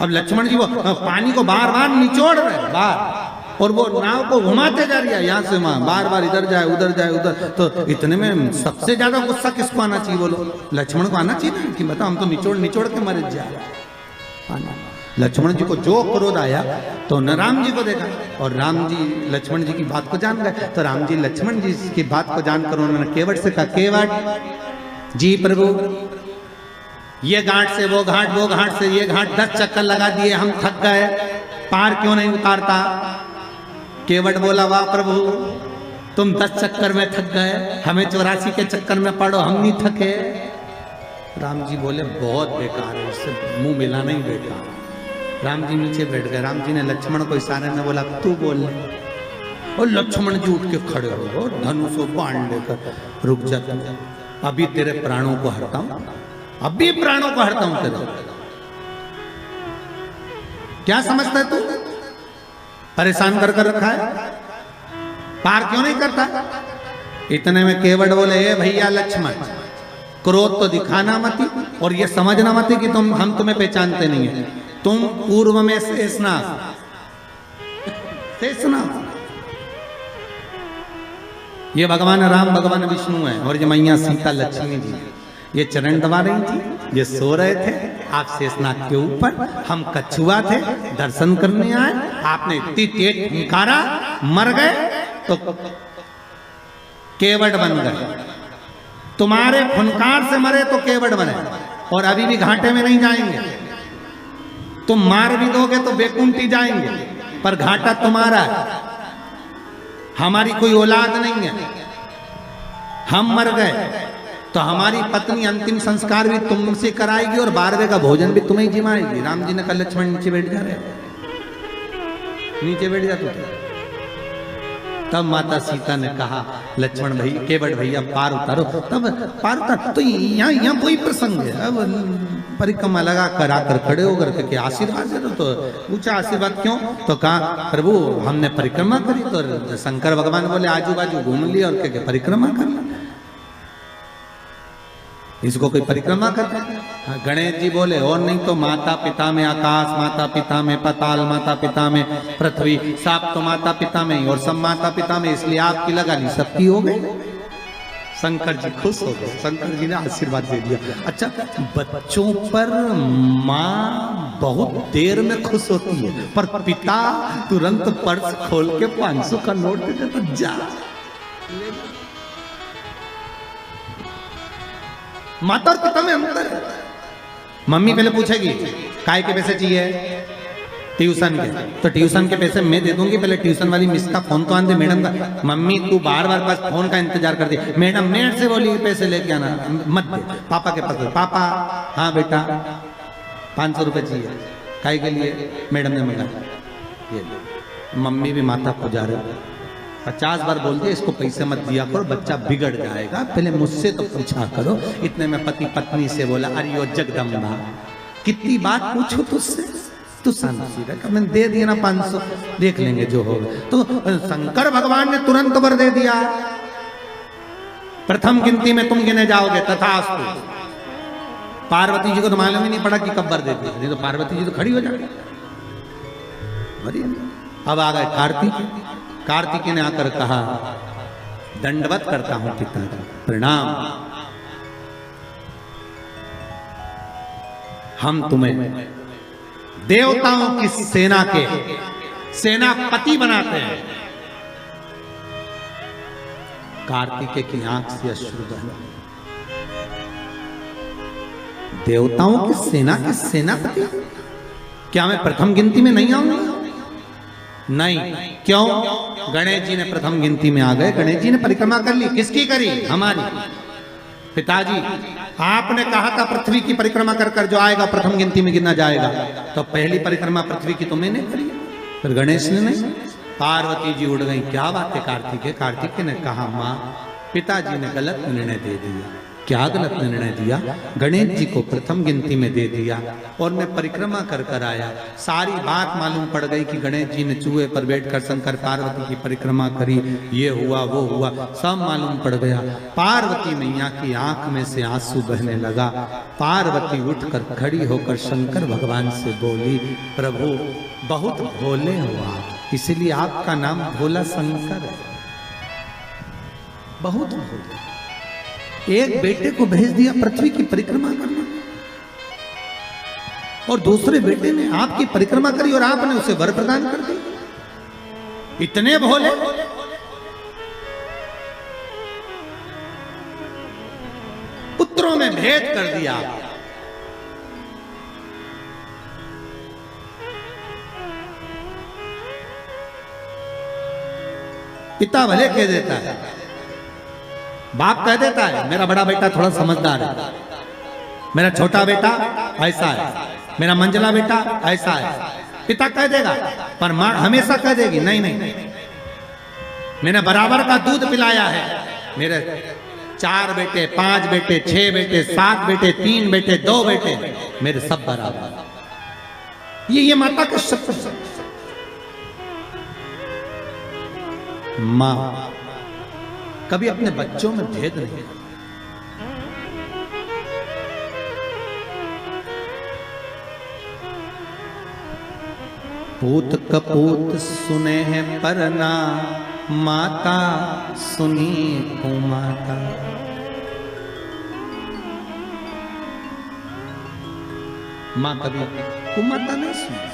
अब लक्ष्मण जी वो पानी को बार बार निचोड़ रहे बार, और वो नाव को घुमाते जा रही है यहाँ से वहां, बार बार इधर जाए उधर जाए उधर। तो इतने में सबसे ज्यादा गुस्सा किसको आना चाहिए बोलो? लक्ष्मण को आना चाहिए ना, कि बताओ हम तो निचोड़ निचोड़ के मर जाए। लक्ष्मण जी को जो क्रोध आया तो न राम जी को देखा, और राम जी लक्ष्मण जी की बात को जान गए। तो राम जी लक्ष्मण जी की बात को जानकर उन्होंने केवट से कहा, केवट जी प्रभु ये घाट से वो घाट से ये घाट 10 चक्कर लगा दिए, हम थक गए, पार क्यों नहीं उतारता? केवट बोला वाह प्रभु तुम 10 चक्कर में थक गए, हमें 84 के चक्कर में पड़ो, हम नहीं थके। राम जी बोले बहुत बेकार है, उससे मुंह मिलाना ही बेकार। राम जी नीचे बैठ गए। राम जी ने लक्ष्मण को इशारे में बोला तू बोल ले, और लक्ष्मण जी उठ के खड़े हो गए, धनुष को बाण लेकर रुक जा, अभी तेरे प्राणों को हरता हूं, अभी प्राणों को हरता हूं तेरे। क्या समझता है तू? परेशान कर रखा है, पार क्यों नहीं करता? इतने में केवट बोले ए भैया लक्ष्मण क्रोध तो दिखाना मत, और ये समझना मत कि हम तुम्हें पहचानते नहीं है, तुम पूर्व में शेषनाग ये भगवान राम भगवान विष्णु है, और ये मैया सीता लक्ष्मी जी ये चरण दबा रही थी, ये सो रहे थे, आप शेषनाग के ऊपर, हम कछुआ थे दर्शन करने आए, आपने इतनी तेज फुंकारा, मर गए तो केवट बन गए। तुम्हारे फुनकार से मरे तो केवट बने, और अभी भी घाटे में नहीं जाएंगे। तुम मार भी दोगे तो बेकुंठी जाएंगे, पर घाटा तुम्हारा है, हमारी कोई औलाद नहीं है, हम मर गए तो हमारी पत्नी अंतिम संस्कार भी तुमसे कराएगी, और 12वें का भोजन भी तुम्हें जिमाएगी। राम जी ने कहा लक्ष्मण नीचे बैठ जा रहे, नीचे बैठ जा तू। तब माता सीता ने कहा लक्ष्मण भैया केवट भैया पार उतारो, तब पार उतार। तो यहाँ कोई प्रसंग है, अब परिक्रमा लगा कर आकर खड़े होकर के आशीर्वाद दे दो। तो पूछा आशीर्वाद क्यों? तो कहा प्रभु हमने परिक्रमा करी, तो शंकर भगवान बोले आजू बाजू घूम लिया और क्या परिक्रमा कर, इसको कोई परिक्रमा करता है? गणेश जी बोले और नहीं तो माता पिता में आकाश, माता पिता में पाताल, माता पिता में पृथ्वी, सब तो माता पिता में ही, और सब माता पिता में, इसलिए आपकी लगा ली सबकी हो गई। शंकर जी खुश हो गए, शंकर जी ने आशीर्वाद दे दिया। अच्छा बच्चों पर माँ बहुत देर में खुश होती है, पर पिता तुरंत पर्स खोल के 500 का नोट देते तो जा। माता और पिता में अंतर है। मम्मी पहले पूछेगी काय के पैसे चाहिए, ट्यूशन के, तो ट्यूशन के पैसे मैं दे दूंगी, पहले ट्यूशन वाली मिस का फोन तो आन दे मैडम का। मम्मी तू बार बार बस फोन का इंतजार कर दे, मैडम मेड से बोली पैसे लेके आना, मत दे। पापा के पास, पापा हाँ बेटा 500 रुपये चाहिए, काय के लिए? मैडम ने मंगाया। ये मम्मी भी माता पुजारी, 50 बार बोल दिया इसको पैसे मत दिया करो, बच्चा बिगड़ जाएगा, पहले मुझसे तो पूछा करो। इतने में पति पत्नी से बोला, अरे यो जगदम्बा, कितनी बात पूछो तुझसे, तू शांति रख, मैंने दे दिया ना 500, देख लेंगे जो होगा। तो शंकर भगवान ने तुरंत वर दे दिया, प्रथम गिनती में तुम गिने जाओगे, तथास्तु। पार्वती जी को तो मालूम ही नहीं पड़ा कि कब वर दे दिया, नहीं तो पार्वती जी तो खड़ी हो जाती। अब आ गए कार्तिक। कार्तिक ने आकर कहा, दंडवत करता हूं पिताजी, प्रणाम, हम तुम्हें देवताओं की सेना के सेनापति बनाते हैं। कार्तिकेय की आंख से अश्रु बहे। देवताओं की सेना के सेनापति? क्या मैं प्रथम गिनती में नहीं आऊंगा? नहीं। क्यों? गणेश जी ने प्रथम गिनती में आ गए। गणेश जी ने परिक्रमा कर ली। किसकी करी? हमारी। पिताजी, आपने कहा था पृथ्वी की परिक्रमा कर कर जो आएगा प्रथम गिनती में गिना जाएगा, तो पहली परिक्रमा पृथ्वी की तो मैंने करी, फिर गणेश ने नहीं। पार्वती जी उड़ गई। क्या बात है कार्तिकेय? कार्तिकेय ने कहा, माँ, पिताजी ने गलत निर्णय दे दिया। क्या गलत निर्णय दिया? गणेश जी को प्रथम गिनती में दे दिया और मैं परिक्रमा कर कर आया। सारी बात मालूम पड़ गई कि गणेश जी ने चूहे पर बैठकर शंकर पार्वती की परिक्रमा करी, ये हुआ वो हुआ, सब मालूम पड़ गया। पार्वती मैया की आंख में से आंसू बहने लगा। पार्वती उठकर खड़ी होकर शंकर भगवान से बोली, प्रभु बहुत भोले हुआ, इसलिए आपका नाम भोला शंकर है। बहुत भोले। एक बेटे को भेज दिया पृथ्वी की परिक्रमा करना, और दूसरे बेटे ने आपकी परिक्रमा करी और आपने उसे वर प्रदान कर दी। इतने भोले। पुत्रों में भेद कर दिया। पिता भले कह देता है, बाप कह देता है मेरा बड़ा बेटा थोड़ा समझदार है, मेरा छोटा बेटा ऐसा है, मेरा मंझला बेटा ऐसा है, पिता कह देगा। पर मां हमेशा कह देगी, नहीं नहीं, मैंने बराबर का दूध पिलाया है, मेरे 4 बेटे, 5 बेटे, 6 बेटे, 7 बेटे, 3 बेटे, 2 बेटे, मेरे सब बराबर। ये माता का शब्द। मां कभी अपने बच्चों में भेद नहीं। पूत कपूत सुने हैं परना, माता सुनी कुमाता। मां कभी कुमाता नहीं सुनी।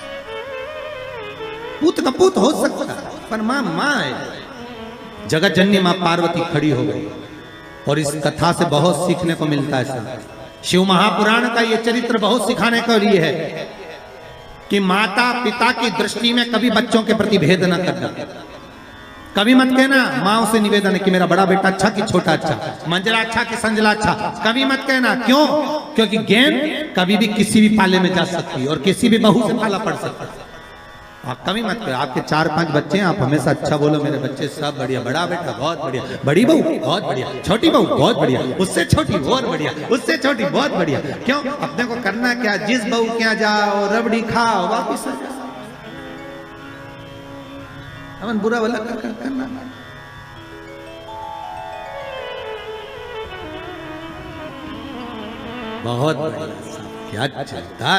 पूत कपूत हो सकता है, पर मां मां है। जगत जननी मां पार्वती खड़ी हो गई, और इस कथा से बहुत सीखने को मिलता है। शिव महापुराण का ये चरित्र बहुत सिखाने के लिए है कि माता पिता की दृष्टि में कभी बच्चों के प्रति भेद न करना। कभी मत कहना, माँ से निवेदन है कि मेरा बड़ा बेटा अच्छा कि छोटा अच्छा, मंजला अच्छा कि संजला अच्छा, कभी मत कहना। क्यों? क्योंकि गेंद कभी भी किसी भी पाले में जा सकती है और किसी भी बहू से पाला पड़ सकता है। आप कभी मत करो। आपके 4-5 बच्चे हैं, आप हमेशा अच्छा बोलो, मेरे बच्चे सब बढ़िया, बड़ा बेटा बहुत बढ़िया, बड़ी बहू बहुत बढ़िया, छोटी बहू बहुत बढ़िया, उससे छोटी बहुत बढ़िया, उससे छोटी बहुत बढ़िया। क्यों? अपने को करना क्या, जिस बहू के यहाँ जाओ रबड़ी खाओ वापिस आ जाओ। अपन बुरा भला करना। बहुत बढ़िया, क्या चलता।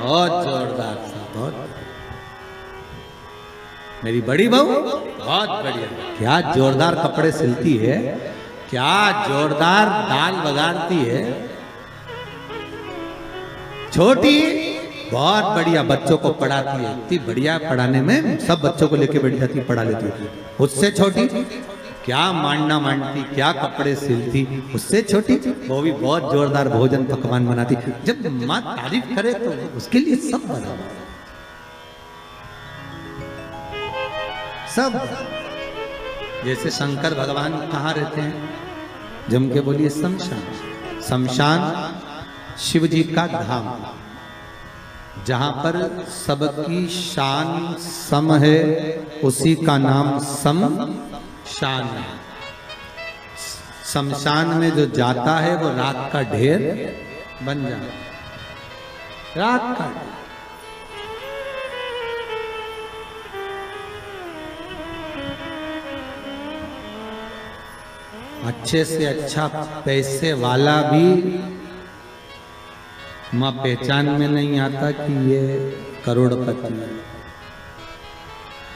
बहुत जोरदार था, बहुत। मेरी बड़ी बहू बहुत बढ़िया, क्या जोरदार कपड़े सिलती है, क्या जोरदार दाल बगाड़ती है। छोटी बहुत बढ़िया बच्चों को पढ़ाती है, इतनी बढ़िया पढ़ाने में, सब बच्चों को लेके बैठ जाती, पढ़ा लेती है। उससे छोटी क्या मांडना मांडती, क्या कपड़े सिलती। उससे छोटी वो भी बहुत जोरदार भोजन पकवान बनाती। जब माँ तारीफ करे तो उसके लिए सब बराबर, सब। जैसे शंकर भगवान कहाँ रहते हैं? जम के बोलिए, शमशान। शमशान शिव जी का धाम। जहां पर सबकी शान सम है, उसी का नाम शमशान है। शमशान में जो जाता है वो राख का ढेर बन जाता है। राख का ढेर। अच्छे से अच्छा पैसे वाला भी मां पहचान में नहीं आता कि ये करोड़पति है।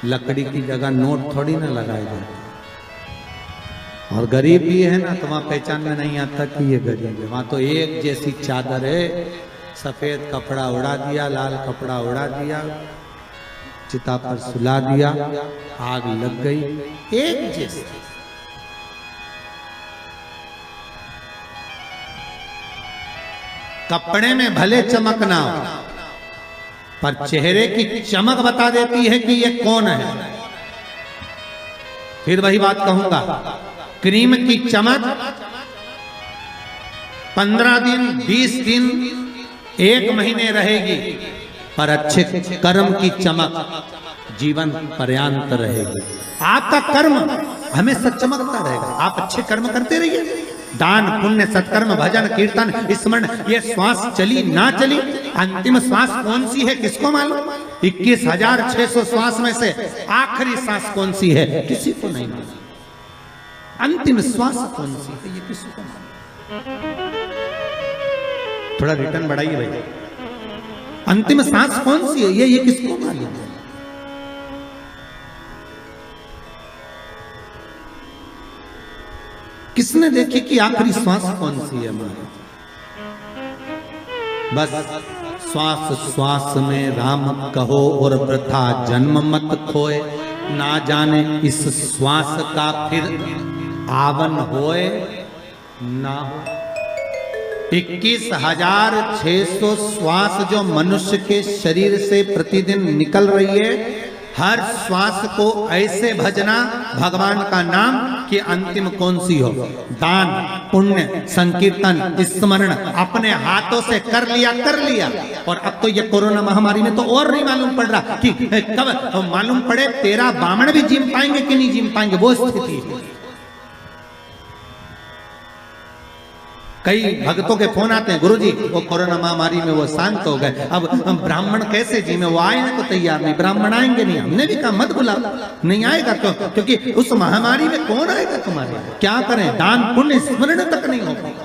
लकड़ी की जगह नोट थोड़ी ना लगाए जाते। और गरीब भी है ना तो वहां पहचान में नहीं आता कि ये गरीब है। वहां तो एक जैसी चादर है, सफेद कपड़ा उड़ा दिया, लाल कपड़ा उड़ा दिया, चिता पर सुला दिया, आग लग गई, एक जैसी। कपड़े में भले चमक ना हो, पर चेहरे की चमक बता देती है कि ये कौन है। फिर वही बात कहूंगा, क्रीम की चमक 15 दिन, 20 दिन, 1 महीने रहेगी, पर अच्छे कर्म की चमक जीवन पर्यंत रहेगी। आपका कर्म हमेशा चमकता रहेगा। आप अच्छे कर्म करते रहिए, दान पुण्य सत्कर्म भजन कीर्तन स्मरण, ये श्वास चली ना चली, अंतिम श्वास कौन सी है किसको मालूम? 21,600 श्वास में से आखिरी सांस कौन सी है किसी को नहीं मालूम। अंतिम श्वास कौन सी है ये किसी को मालूम। थोड़ा रिटर्न बढ़ाइए भाई। अंतिम सांस कौन सी है ये किसको मालूम है? किसने देखी कि आखिरी श्वास कौन सी है हमारी? बस श्वास श्वास में राम कहो और वृथा जन्म मत खोए, ना जाने इस श्वास का फिर आवन होए ना हो। 21,600 श्वास जो मनुष्य के शरीर से प्रतिदिन निकल रही है, हर श्वास को ऐसे भजना भगवान का नाम कि अंतिम कौन सी हो। दान पुण्य संकीर्तन स्मरण अपने हाथों से कर लिया। और अब तो ये कोरोना महामारी में तो और नहीं मालूम पड़ रहा कि कब मालूम पड़े 13 बामण भी जिम पाएंगे कि नहीं जिम पाएंगे, वो स्थिति है। कई भक्तों के फोन आते हैं, गुरुजी वो कोरोना महामारी में वो शांत हो गए, अब हम ब्राह्मण कैसे जी में? वो आए को तैयार नहीं, ब्राह्मण आएंगे नहीं। हमने भी कहा मत बुलाओ, नहीं आएगा क्यों? क्योंकि उस महामारी में कौन आएगा तुम्हारे? क्या करें? दान पुण्य स्मरण तक नहीं हो पाएगा।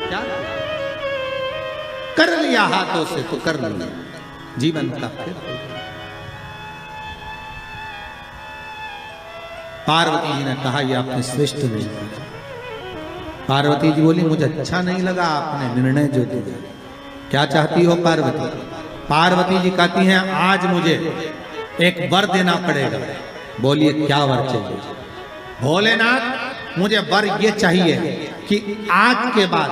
क्या कर लिया हाथों से तो कर लिया, जीवन का फिर। पार्वती जी ने कहा ये आपने श्रेष्ठ नहीं किया। पार्वती जी बोली मुझे अच्छा नहीं लगा आपने निर्णय जो दिया। क्या चाहती हो पार्वती? पार्वती जी कहती हैं आज मुझे एक वर देना पड़ेगा। बोलिए क्या वर चाहिए? भोलेनाथ मुझे वर ये चाहिए कि आज के बाद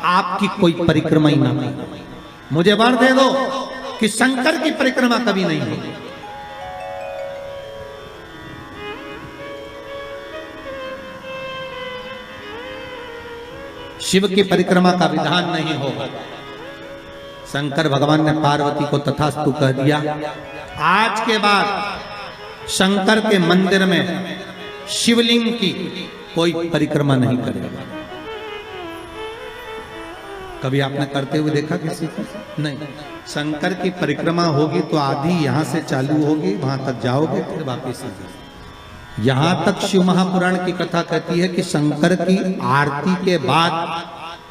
आपकी कोई परिक्रमा ही ना हो। मुझे वर दे दो कि शंकर की परिक्रमा कभी नहीं होगी। शिव की परिक्रमा का विधान नहीं होगा। शंकर भगवान ने पार्वती को तथास्तु कह दिया। आज के बाद शंकर के मंदिर में शिवलिंग की कोई परिक्रमा नहीं करेगा। कभी आपने करते हुए देखा किसी को? नहीं। शंकर की परिक्रमा होगी तो आधी यहां से चालू होगी, वहां तक जाओगे फिर वापिस आ जाओगे। यहां तक शिव महापुराण की कथा कहती है कि शंकर की आरती के बाद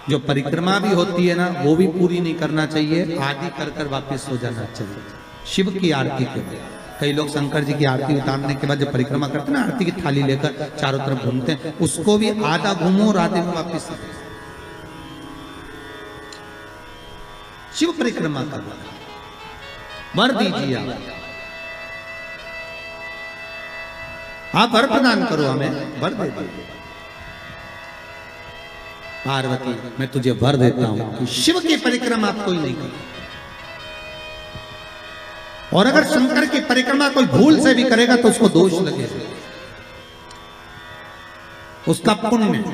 जो परिक्रमा भी होती है ना, वो भी पूरी नहीं करना चाहिए, आदि कर कर वापिस हो जाना चाहिए। शिव की आरती के बाद कई लोग शंकर जी की आरती उतारने के बाद जो परिक्रमा करते हैं ना, आरती की थाली लेकर चारों तरफ घूमते हैं, उसको भी आधा घूमो और आधे में वापिस। शिव परिक्रमा का वर दीजिए आप वर प्रदान करो, हमें वर दे दीजिए। पार्वती मैं तुझे वर देता हूं कि शिव की परिक्रमा आप कोई नहीं करे, और अगर शंकर की परिक्रमा कोई भूल से भी करेगा तो उसको दोष लगेगा, उसका पुण्य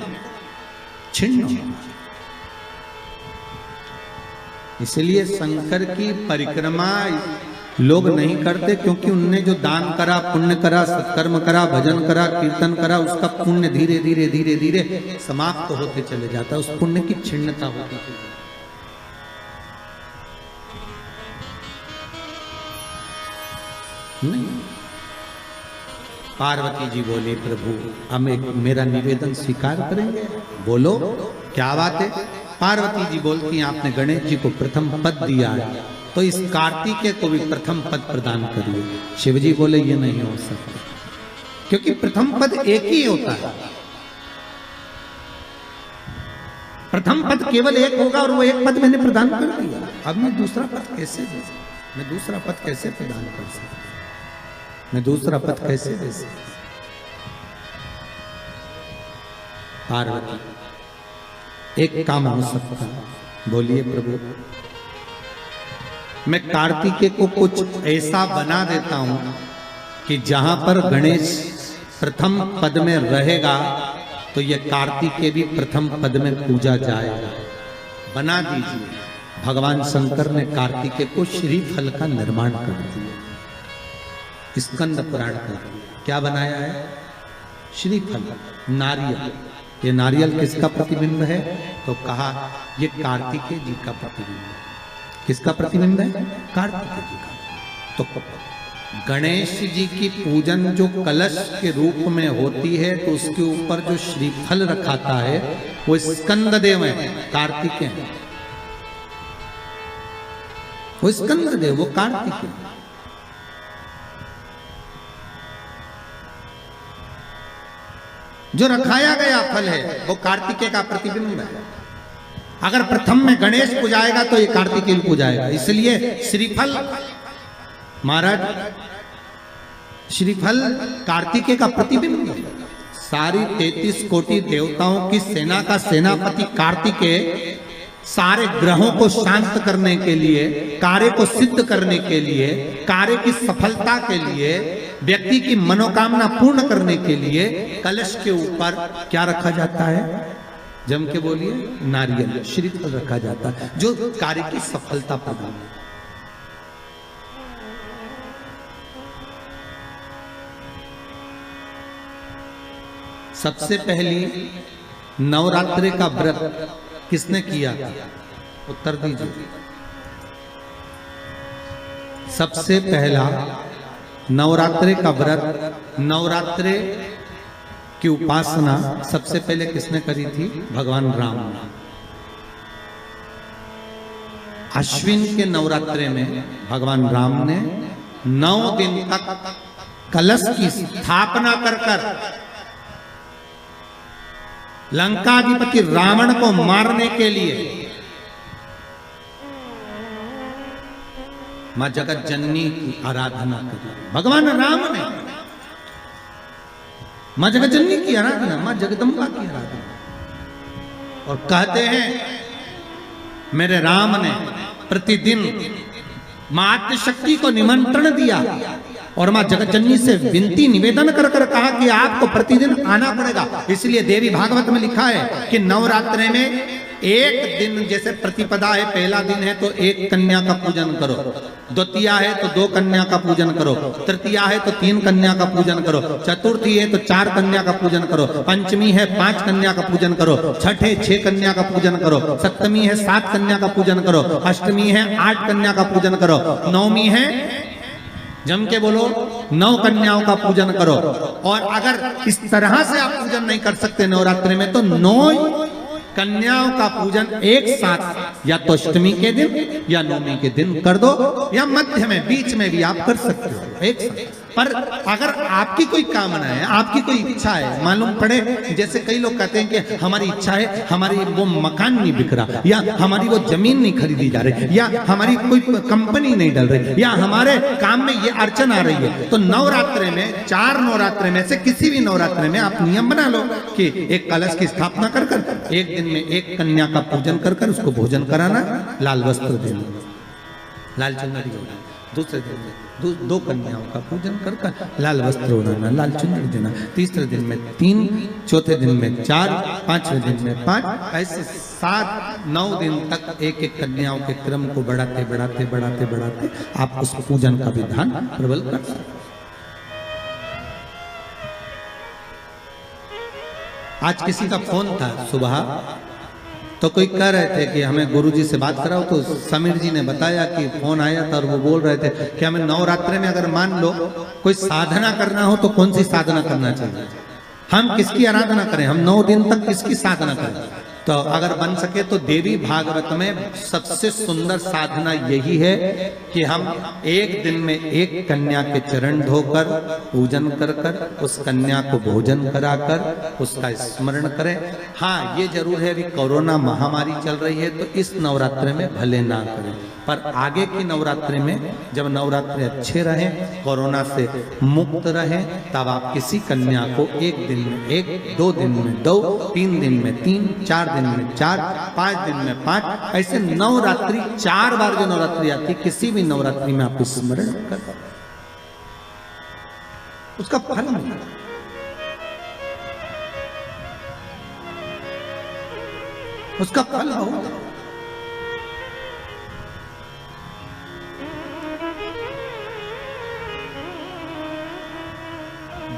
छिन्न। इसलिए शंकर की परिक्रमा लोग नहीं करते, क्योंकि उनने जो दान करा, पुण्य करा, सत्कर्म करा, भजन करा, कीर्तन करा, उसका पुण्य धीरे धीरे धीरे धीरे समाप्त होते चले जाता है, उस पुण्य की क्षीणता होती है। नहीं, पार्वती जी बोले प्रभु हम एक मेरा निवेदन स्वीकार करेंगे, बोलो क्या बात है। पार्वती जी बोलती हैं आपने गणेश जी को प्रथम पद दिया है, तो इस कार्तिकेय को भी प्रथम पद प्रदान करिए। शिव जी बोले ये नहीं हो सकता, क्योंकि प्रथम पद एक ही होता है, प्रथम पद केवल एक होगा और वो एक पद मैंने प्रदान कर दिया। अब मैं दूसरा पद कैसे दे सकता, मैं दूसरा पद कैसे प्रदान कर सकता, मैं दूसरा पद कैसे दे सकता। पार्वती एक काम हो सकता, बोलिए प्रभु मैं कार्तिकेय को कुछ ऐसा बना देता हूं कि जहां पर गणेश प्रथम पद में रहेगा तो ये कार्तिकेय भी प्रथम पद में पूजा जाएगा। बना दीजिए। भगवान शंकर ने कार्तिकेय को श्रीफल का निर्माण कर दिया, स्कंद पुराण का क्या बनाया है, श्रीफल, नारियल। ये नारियल किसका प्रतिबिंब है, तो कहा ये कार्तिकेय जी का प्रतिबिंब है। किसका प्रतिबिंब है, कार्तिकेय जी का। तो गणेश जी की पूजन जो कलश के रूप में होती है, तो उसके ऊपर जो श्रीफल रखाता है वो स्कंद देव है, कार्तिकेय है। वो स्कंद देव, वो कार्तिकेय। जो रखाया गया फल है वो कार्तिकेय का प्रतिबिंब है। अगर प्रथम में गणेश पूजाएगा तो ये कार्तिकेय पूजाएगा। इसलिए श्रीफल, महाराज श्रीफल कार्तिकेय का प्रतिबिंब है। सारी 33 कोटि देवताओं की सेना का सेनापति कार्तिकेय सारे ग्रहों को शांत करने के लिए, कार्य को सिद्ध करने के लिए, कार्य की सफलता के लिए, व्यक्ति की मनोकामना पूर्ण करने के लिए कलश के ऊपर क्या रखा जाता है, जम के बोलिए, नारियल, श्रीफल रखा जाता है, जो कार्य की सफलता प्रदान। सबसे पहली नवरात्रि का व्रत किसने किया, उत्तर दीजिए। सबसे पहला नवरात्रि का व्रत, नवरात्रि की उपासना सबसे पहले किसने करी थी, भगवान राम ने। अश्विन के नवरात्रि में भगवान राम ने 9 दिन तक कलश की स्थापना कर लंकाधिपति रावण को मारने के लिए मां जगत जननी की आराधना करी। भगवान राम ने मां जगत जननी की आराधना, मां जगदम्बा की आराधना। और कहते हैं मेरे राम ने प्रतिदिन मां आद्यशक्ति को निमंत्रण दिया और मां जगत जननी से विनती निवेदन कर कर कहा कि आपको प्रतिदिन आना पड़ेगा। इसलिए देवी भागवत में लिखा है कि नवरात्रि में एक दिन, जैसे प्रतिपदा है, पहला दिन है तो एक कन्या का पूजन करो, द्वितीया है तो 2 कन्या का पूजन करो, तृतीया है तो 3 कन्या का पूजन करो, चतुर्थी है तो 4 कन्या का पूजन करो, पंचमी है 5 कन्या का पूजन करो, छठ है 6 कन्या का पूजन करो, सप्तमी है 7 कन्या का पूजन करो, अष्टमी है 8 कन्या का पूजन करो, नवमी है, जम के बोलो, 9 कन्याओं का पूजन करो। और अगर इस तरह से आप पूजन नहीं कर सकते नवरात्रि में, तो 9 कन्याओं का पूजन एक साथ या तो अष्टमी के दिन या नवमी के दिन कर दो, या मध्य में, बीच में भी आप कर सकते हो एक साथ। पर अगर आपकी कोई कामना है, आपकी कोई इच्छा है, मालूम पड़े, जैसे कई लोग कहते हैं कि हमारी इच्छा है, हमारी वो मकान नहीं बिक रहा, या हमारी वो जमीन नहीं खरीदी जा रही, या हमारी कोई कंपनी नहीं डल रही, या हमारे काम में ये अड़चन आ रही है, तो नवरात्रि में, 4 नवरात्रि में से किसी भी नवरात्रि में आप नियम बना लो कि एक कलश की स्थापना कर कर एक दिन में एक कन्या का पूजन कर कर उसको भोजन कराना, लाल वस्त्र देना, लाल चुनरी, दूसरे दिन में दो कन्याओं का पूजन कर लाल वस्त्र ओढ़ाना, लाल चुनरी देना, तीसरे दिन में 3, चौथे दिन में 4, पांचवें दिन में 5, ऐसे 7-9 दिन तक एक एक कन्याओं के क्रम को बढ़ाते बढ़ाते बढ़ाते बढ़ाते आप उस पूजन का विधान प्रबल कर सकते। आज किसी का फोन था सुबह, तो कोई कह रहे थे कि हमें गुरुजी से बात कराओ, तो समीर जी ने बताया कि फोन आया था और वो बोल रहे थे कि हमें नवरात्रि में अगर मान लो कोई साधना करना हो तो कौन सी साधना करना चाहिए, हम किसकी आराधना करें, हम 9 दिन तक किसकी साधना करें। तो अगर बन सके तो देवी भागवत में सबसे सुंदर साधना यही है कि हम एक दिन में एक कन्या के चरण धोकर पूजन कर कर उस कन्या को भोजन कराकर उसका स्मरण करें। हाँ, ये जरूर है अभी कोरोना महामारी चल रही है तो इस नवरात्रि में भले ना करें, पर आगे की नवरात्रि में जब नवरात्रि अच्छे रहें, कोरोना से मुक्त रहें, तब आप किसी कन्या को एक दिन में 1, 2 दिन में 2, 3 दिन में 3, 4 दिन में 4, 5 दिन में 5, ऐसे नवरात्रि 4 बार जो नवरात्रि आती, किसी भी नवरात्रि में आप स्मरण कर उसका फल मिलेगा। उसका फल होगा।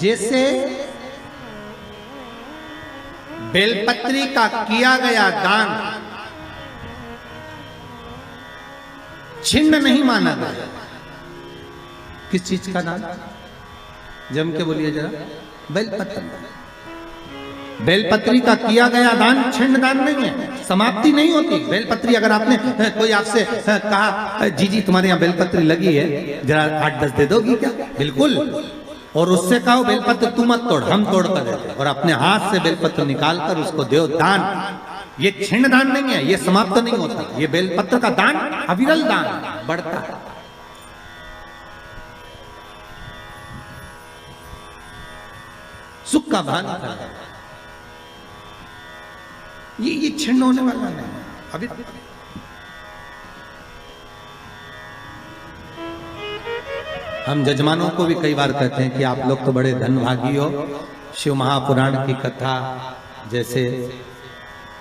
जैसे बेलपत्री का किया गया दान छिन्न नहीं माना गया। किस चीज का दान? जम के बोलिए जरा। बेलपत्री। बेलपत्री का किया गया दान छिन्न दान नहीं है, समाप्ति नहीं होती। बेलपत्री अगर आपने कोई आपसे कहा जी तुम्हारे यहाँ बेलपत्री लगी है, जरा 8-10 दे दोगी क्या? बिल्कुल। और उससे कहो बेलपत्र तू मत तोड़, हम तोड़ कर देते, और अपने हाथ से बेलपत्र निकाल कर उसको दो दान। ये छिन्न दान नहीं है, ये समाप्त नहीं होता। ये बेलपत्र का दान अविरल दान बढ़ता है। सुख का भान करता है। ये छिन्न होने वाला नहीं अभी। हम जजमानों को भी कई बार कहते हैं कि आप लोग तो बड़े धनभागी हो। शिव महापुराण की कथा जैसे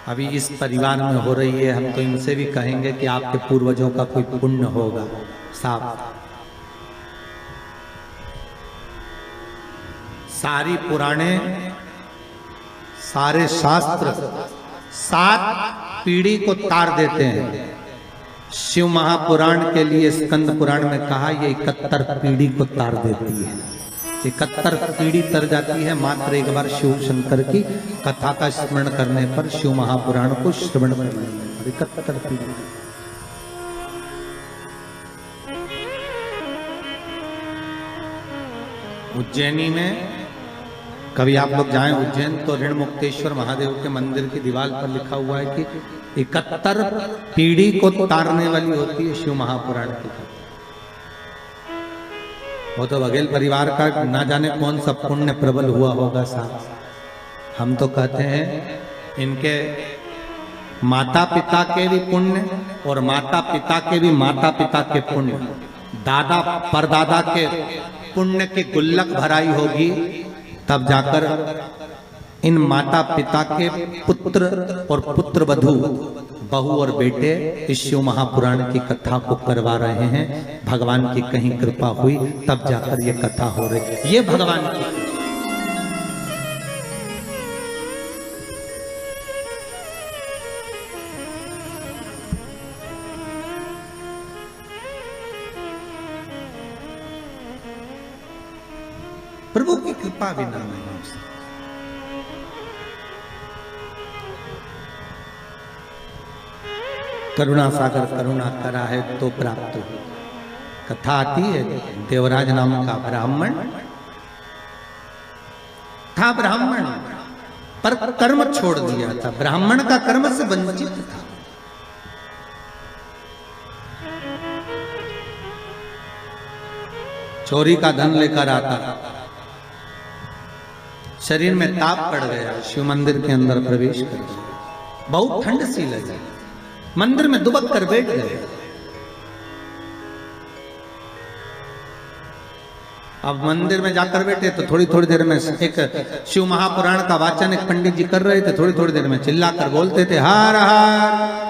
अभी इस परिवार में हो रही है, हम तो इनसे भी कहेंगे कि आपके पूर्वजों का कोई पुण्य होगा। साफ सारी पुराणे, सारे शास्त्र 7 पीढ़ी को तार देते हैं। शिव महापुराण के लिए स्कंद पुराण में कहा ये 71 पीढ़ी को तार देती है। 71 पीढ़ी तर जाती है मात्र एक बार शिव शंकर की कथा का स्मरण करने पर, शिव महापुराण को श्रवण करने पर 71 पीढ़ी। उज्जैनी में कभी आप लोग जाएं उज्जैन तो ऋण मुक्तेश्वर महादेव के मंदिर की दीवार पर लिखा हुआ है कि 71 पीढ़ी को तारने वाली होती है शिव महापुराण की। वो तो बघेल परिवार का ना जाने कौन सा पुण्य प्रबल हुआ होगा साहब। हम तो कहते हैं इनके माता पिता के भी पुण्य और माता पिता के भी माता पिता के पुण्य, दादा परदादा के पुण्य की गुल्लक भराई होगी, तब जाकर इन माता पिता के पुत्र और पुत्र वधू, बहू और बेटे इस शिव महापुराण की कथा को करवा रहे हैं। भगवान की कहीं कृपा हुई तब जाकर ये कथा हो रही। ये भगवान की प्रभु की कृपा बिना नहीं हो सकती। करुणा सागर करुणा करा है तो प्राप्त हो। कथा आती है, देवराज नाम का ब्राह्मण था। ब्राह्मण पर कर्म छोड़ दिया था, ब्राह्मण का कर्म से वंचित था। चोरी का धन लेकर आता, शरीर में ताप पड़ गया, शिव मंदिर के अंदर प्रवेश कर गया। बहुत ठंड सी लगी, मंदिर में दुबक कर बैठ गए। अब मंदिर में जाकर बैठे तो थोड़ी थोड़ी देर में एक शिव महापुराण का वाचन एक पंडित जी कर रहे थे, थोड़ी थोड़ी देर में चिल्लाकर बोलते थे हर हर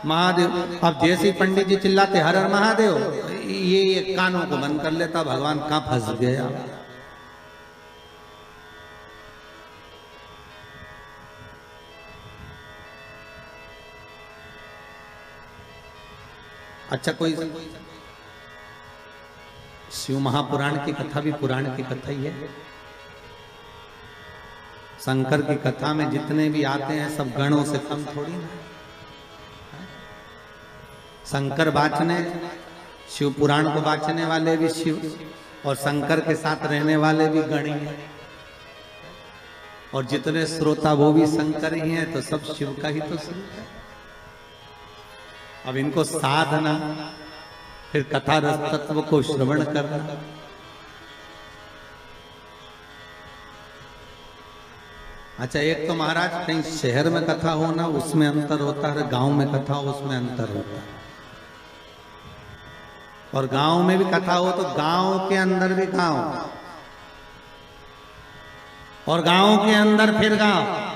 महादेव। अब जैसे पंडित जी चिल्लाते हर हर महादेव, ये कानों को बंद कर लेता, भगवान कहाँ फंस गया। अच्छा, कोई शिव महापुराण की कथा भी पुराण की कथा ही है। शंकर की कथा में जितने भी आते हैं सब गणों से कम थोड़ी ना। शंकर वाचने, शिव पुराण को वाचने वाले भी शिव, और शंकर के साथ रहने वाले भी गण ही हैं, और जितने श्रोता वो भी शंकर ही हैं, तो सब शिव का ही तो स्वरूप है। अब इनको साधना, फिर कथा रस तत्व को श्रवण करना, अच्छा एक तो महाराज कहीं शहर में कथा हो ना उसमें अंतर होता है, गांव में कथा हो उसमें अंतर होता है। और गांव में भी कथा हो तो गांव के अंदर भी गांव, और गांव के अंदर फिर गांव,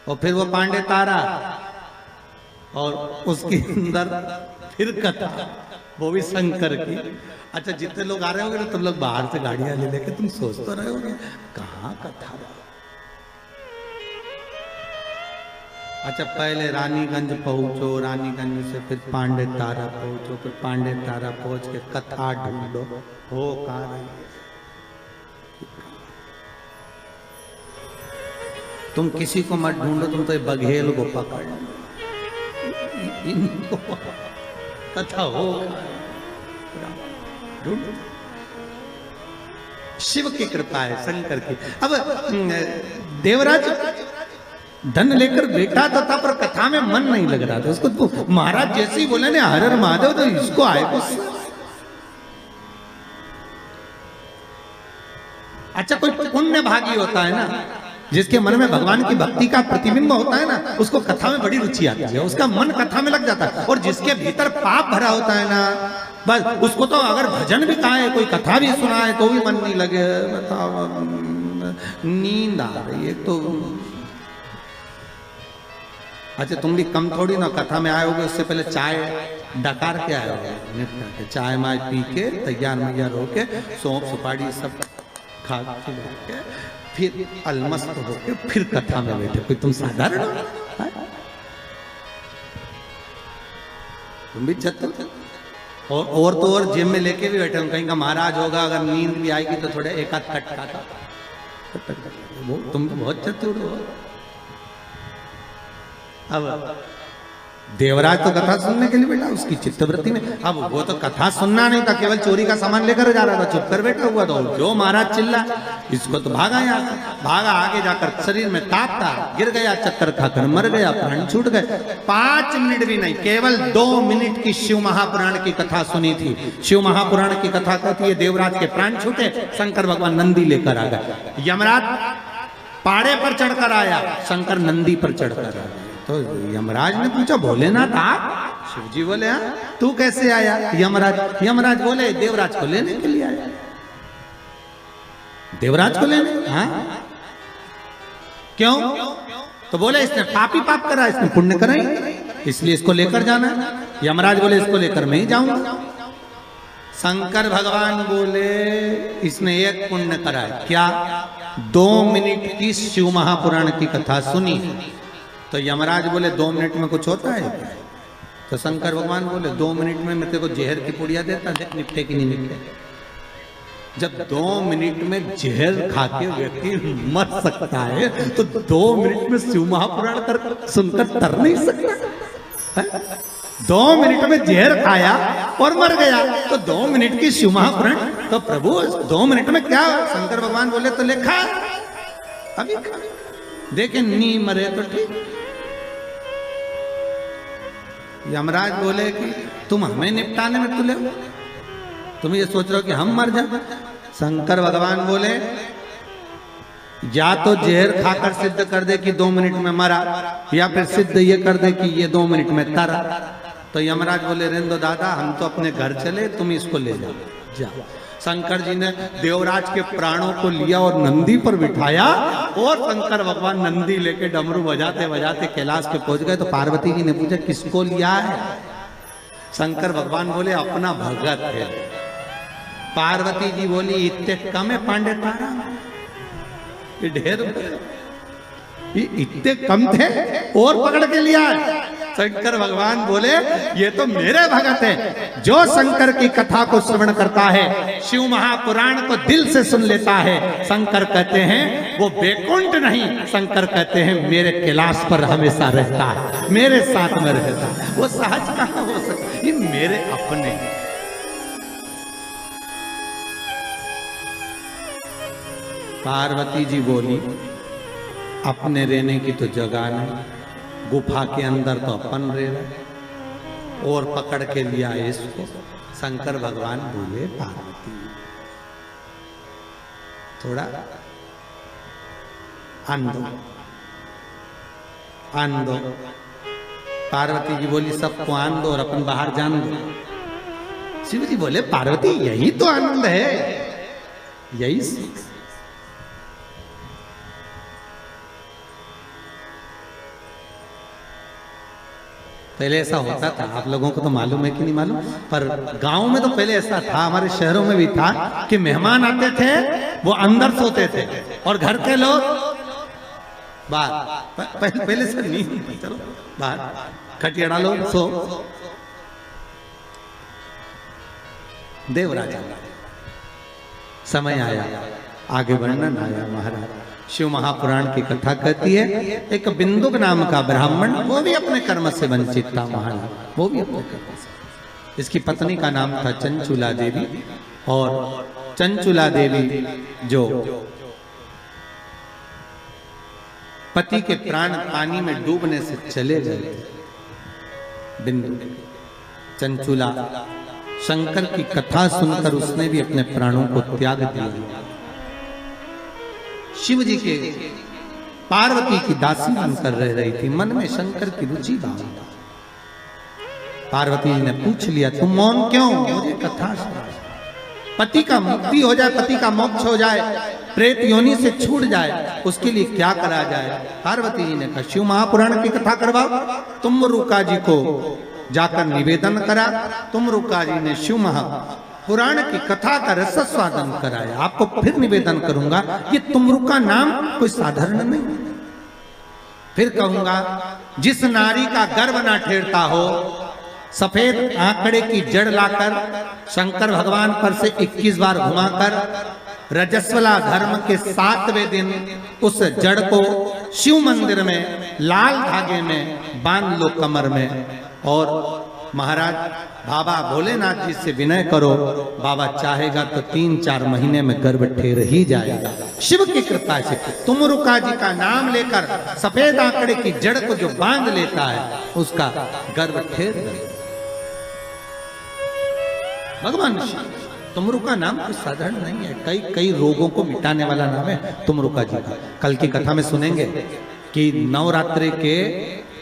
और फिर वो पांडे तारा, और उसके अंदर फिर कथा, वो भी शंकर की। अच्छा, जितने लोग आ रहे होंगे ना तुम लोग बाहर से गाड़ियां ले लेके तुम सोच तो रहे होगे कहाँ कथा। अच्छा, पहले रानीगंज पहुंचो, रानीगंज से फिर पांडे तारा पहुंचो, फिर पांडे तारा पहुंच के कथा ढूंढो, हो कहाँ रही। तुम किसी को मत ढूंढो, तुम तो बघेल को पकड़ इनको कथा हो ढूंढो। शिव की कृपा है, शंकर की। अब देवराज धन लेकर बैठा तो था पर कथा में मन नहीं लग रहा था उसको। तो महाराज जैसे ही बोले ने हर हर महादेव, तो इसको आए कुछ। अच्छा, कोई पुण्य भागी होता है ना, जिसके मन में भगवान की भक्ति का प्रतिबिंब होता है ना, उसको कथा में बड़ी रुचि आती है, उसका मन कथा में लग जाता है। और जिसके भीतर पाप भरा होता है ना, बस उसको तो अगर भजन भी गाए, कोई कथा भी सुनाए तो भी मन नहीं लगे। बताओ, नींद आ रही है तो। अच्छा, तुम भी कम थोड़ी ना कथा में आए होगे, उससे पहले चाय डकार के आए होगे, निपटा के चाय माय पी के तैयार मैयार होके सौंफ सुपारी सब खा के फिर अलमस्त होके फिर कथा में बैठे। कोई तुम साधारण हो? तुम भी चतुर। और तो और जेब में लेके भी बैठे, कहीं का महाराज होगा, अगर नींद भी आएगी तो थोड़े एक आध कटका था। वो तुम बहुत चतुर हो। अब देवराज तो कथा सुनने के लिए बैठा, उसकी चित्तवृत्ति में। अब वो तो कथा सुनना नहीं था, केवल चोरी का सामान लेकर जा रहा था, चुप कर बैठा हुआ था। जो महाराज चिल्ला, इसको तो भागा यहाँ से, भागा आगे जाकर शरीर में तापता, गिर गया, चक्कर खाकर मर गया, प्राण छूट गए। 5 मिनट भी नहीं, केवल 2 मिनट की शिव महापुराण की कथा सुनी थी। शिव महापुराण की कथा कहती है देवराज के प्राण छूटे, शंकर भगवान नंदी लेकर आ गए। यमराज पाड़े पर चढ़कर आया, शंकर नंदी पर चढ़कर आया। तो यमराज ने पूछा, भोलेनाथ आप? शिवजी बोले हाँ। तू कैसे आया? यमराज बोले देवराज को लेने के लिए आया। देवराज को लेने? हाँ। क्यों? तो बोले इसने पापी पाप करा, इसने पुण्य करा ही, इसलिए इसको लेकर जाना है। यमराज बोले इसको लेकर मैं ही जाऊंगा। शंकर भगवान बोले इसने एक पुण्य करा है। क्या? 2 मिनट की शिव महापुराण की कथा सुनी। तो यमराज बोले 2 मिनट में कुछ होता है? तो शंकर भगवान बोले 2 मिनट में मैं तेरे को जहर की पुड़िया देता, देख निपटे कि नहीं निपटे। जब 2 मिनट में जहर खा के व्यक्ति मर सकता है, तो 2 मिनट में शिव महापुराण कर सुनकर तर नहीं सकता। 2 मिनट में जहर खाया और मर गया, तो 2 मिनट की शिव महापुराण। तो प्रभु 2 मिनट में क्या? शंकर भगवान बोले तो लेखा अभी देखे नहीं मरे तो ठीक। यमराज बोले कि तुम हमें निपटाने में तुले हो, तुम ये सोच रहे हो कि हम मर जाए। शंकर भगवान बोले या तो जहर खाकर सिद्ध कर दे कि 2 मिनट में मरा, या फिर सिद्ध ये कर दे कि ये 2 मिनट में तरा। तो यमराज बोले रहने दो दादा, हम तो अपने घर चले, तुम इसको ले जाओ। शंकर जी ने देवराज के प्राणों को लिया और नंदी पर बिठाया, और शंकर भगवान नंदी लेके डमरू बजाते बजाते कैलाश पे पहुंच गए। तो पार्वती जी ने पूछा किसको लिया है? शंकर भगवान बोले अपना भगत है। पार्वती जी बोली इतने कम है पांडे तारा, ये ढेर इतने कम थे और पकड़ के लिया है। शंकर भगवान बोले ये तो मेरे भगत है। जो शंकर की कथा को श्रवण करता है, शिव महापुराण को दिल से सुन लेता है, शंकर कहते हैं वो बैकुंठ नहीं, शंकर कहते हैं मेरे कैलाश पर हमेशा रहता है, मेरे साथ में रहता है। वो सहज कहां हो सकता, ये मेरे अपने। पार्वती जी बोली अपने रहने की तो जगह नहीं, गुफा के अंदर तो अपन रह रहे, और पकड़ के लिया इसको। शंकर भगवान बोले पार्वती थोड़ा आंदो आंदो। पार्वती जी बोली सबको आंदो और अपन बाहर जान दो। शिव जी बोले पार्वती यही तो आनंद है, यही सुख। पहले ऐसा होता था, आप लोगों को तो मालूम है कि नहीं मालूम, पर गांव में तो पहले ऐसा था, हमारे शहरों में भी था कि मेहमान आते थे वो अंदर सोते थे और घर के लोग बाहर। पहले से नहीं, चलो बाहर खटिया डालो सो। देवराज समय आया, आगे वर्णन आया। महाराज शिव महापुराण की कथा कहती है, एक बिंदुक नाम का ब्राह्मण, वो भी अपने कर्म से वंचित था। महाराज वो भी अपने कर्म से, इसकी पत्नी का नाम था चंचुला देवी, और चंचुला देवी जो पति के प्राण पानी में डूबने से चले गए, बिंदु चंचुला शंकर की कथा सुनकर उसने भी अपने प्राणों को त्याग दिया। शिव जी के पार्वती की दासी बनकर रह रही थी, मन में शंकर की रुचि भाव। पार्वती जी ने पूछ लिया तुम मौन क्यों? मुझे कथा सुना। पति का मुक्ति हो जाए, पति का मोक्ष हो जाए, प्रेत योनि से छूट जाए, उसके लिए क्या करा जाए? पार्वती जी ने कहा शिव महापुराण की कथा करवाओ। तुम रुका जी को जाकर निवेदन करा। तुम रुका जी ने शिव महापुराण की कथा का रसास्वादन कराया। आपको फिर निवेदन करूंगा, ये तुमरु का नाम कोई साधारण नहीं। फिर कहूंगा जिस नारी का गर्भ ना ठेरता हो, सफेद आंकड़े की जड़ लाकर शंकर भगवान पर से 21 बार घुमाकर रजस्वला धर्म के 7वें दिन उस जड़ को शिव मंदिर में लाल धागे में बांध लो कमर में, और महाराज बाबा भोलेनाथ जी से विनय करो, बाबा चाहेगा तो 3-4 महीने में गर्भ ठेर ही जाएगा। शिव की कृपा से तुम रुका जी का नाम लेकर सफेद आंकड़े की जड़ को जो बांध लेता है उसका गर्भ ठेर भगवान शिव। तुमरु का नाम कोई साधारण नहीं है, कई कई रोगों को मिटाने वाला नाम है तुमरुका जी का। कल की कथा में सुनेंगे कि नवरात्रि के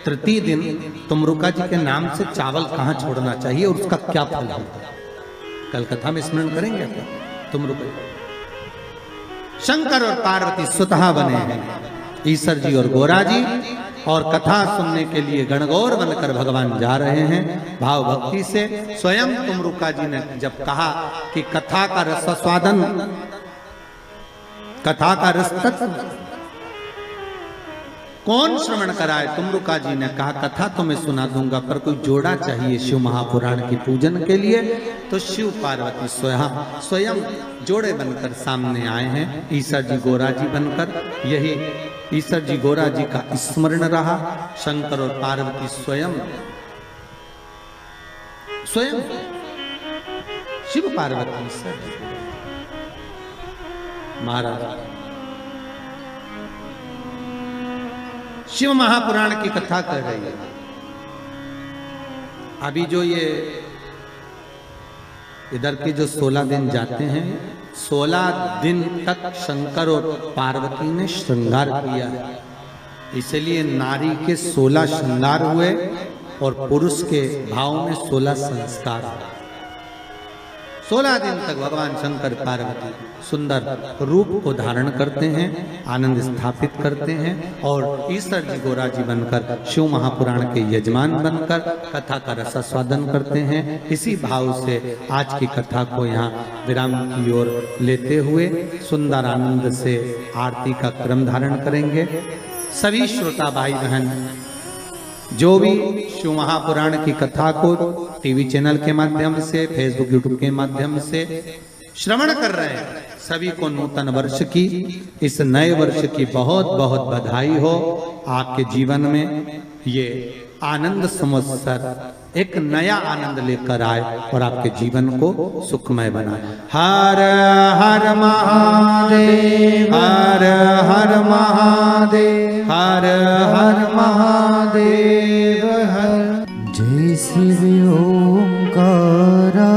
तृतीय दिन तुमरुका जी के नाम से चावल कहाँ छोड़ना चाहिए और उसका क्या फल है, कल कथा में स्मरण करेंगे। तुमरुका शंकर और पार्वती स्वतः बने हैं, ईश्वर जी और गोरा जी, और कथा सुनने के लिए गणगौर बनकर भगवान जा रहे हैं भाव भक्ति से। स्वयं तुमरुका जी ने जब कहा कि कथा का रसास्वादन, कथा का रस कौन श्रवण कराए, तुमरुका जी ने कहा कथा तो मैं सुना दूंगा, पर कोई जोड़ा चाहिए शिव महापुराण की पूजन के लिए। तो शिव पार्वती स्वयं जोड़े बनकर सामने आए हैं, ईश्वर जी गोरा जी बनकर। यही ईश्वर जी गोरा जी का स्मरण रहा। शंकर और पार्वती स्वयं शिव पार्वती ईश्वर महाराज शिव महापुराण की कथा कर रही है। अभी जो ये इधर के जो 16 दिन जाते हैं, 16 दिन तक शंकर और पार्वती ने श्रृंगार किया है, इसलिए नारी के 16 श्रृंगार हुए और पुरुष के भाव में 16 संस्कार है। 16 दिन तक भगवान शंकर पार्वती सुंदर रूप को धारण करते हैं, आनंद स्थापित करते हैं और ईश्वर जी गोरा जी बनकर शिव महापुराण के यजमान बनकर कथा का रसास्वादन करते हैं। इसी भाव से आज की कथा को यहाँ विराम की ओर लेते हुए सुंदर आनंद से आरती का क्रम धारण करेंगे। सभी श्रोता भाई बहन जो भी शिव महापुराण की कथा को टीवी चैनल के माध्यम से, फेसबुक यूट्यूब के माध्यम से श्रवण कर रहे हैं, सभी को नूतन वर्ष की, इस नए वर्ष की बहुत बहुत बधाई हो। आपके जीवन में ये आनंद संवत्सर एक नया आनंद लेकर आए और आपके जीवन को सुखमय बनाए। हर हर महादेव, हर हर महादेव, हर हर महादेव, हर। जय शिव ओंकारा,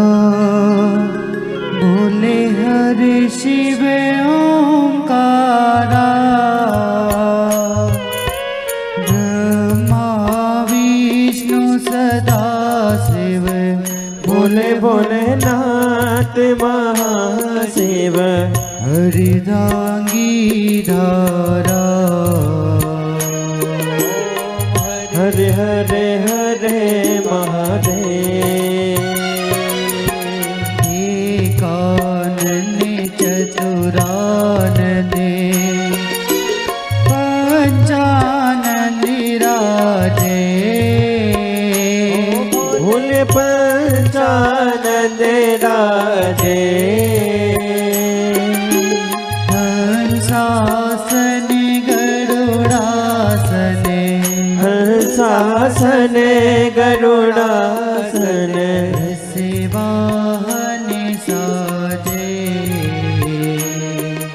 बोले हर शिव ओंकारा। बोले भोलेनाथ महाशिव, हरिदांगी धारा। हरे हरे हरे महादेव। एकानन चतुरानन पंचानन राजे। भोले पंचानन राजे। हंसासन गरुड़ासन, हंसासन गरुड़ासन। शिवाहन साजे।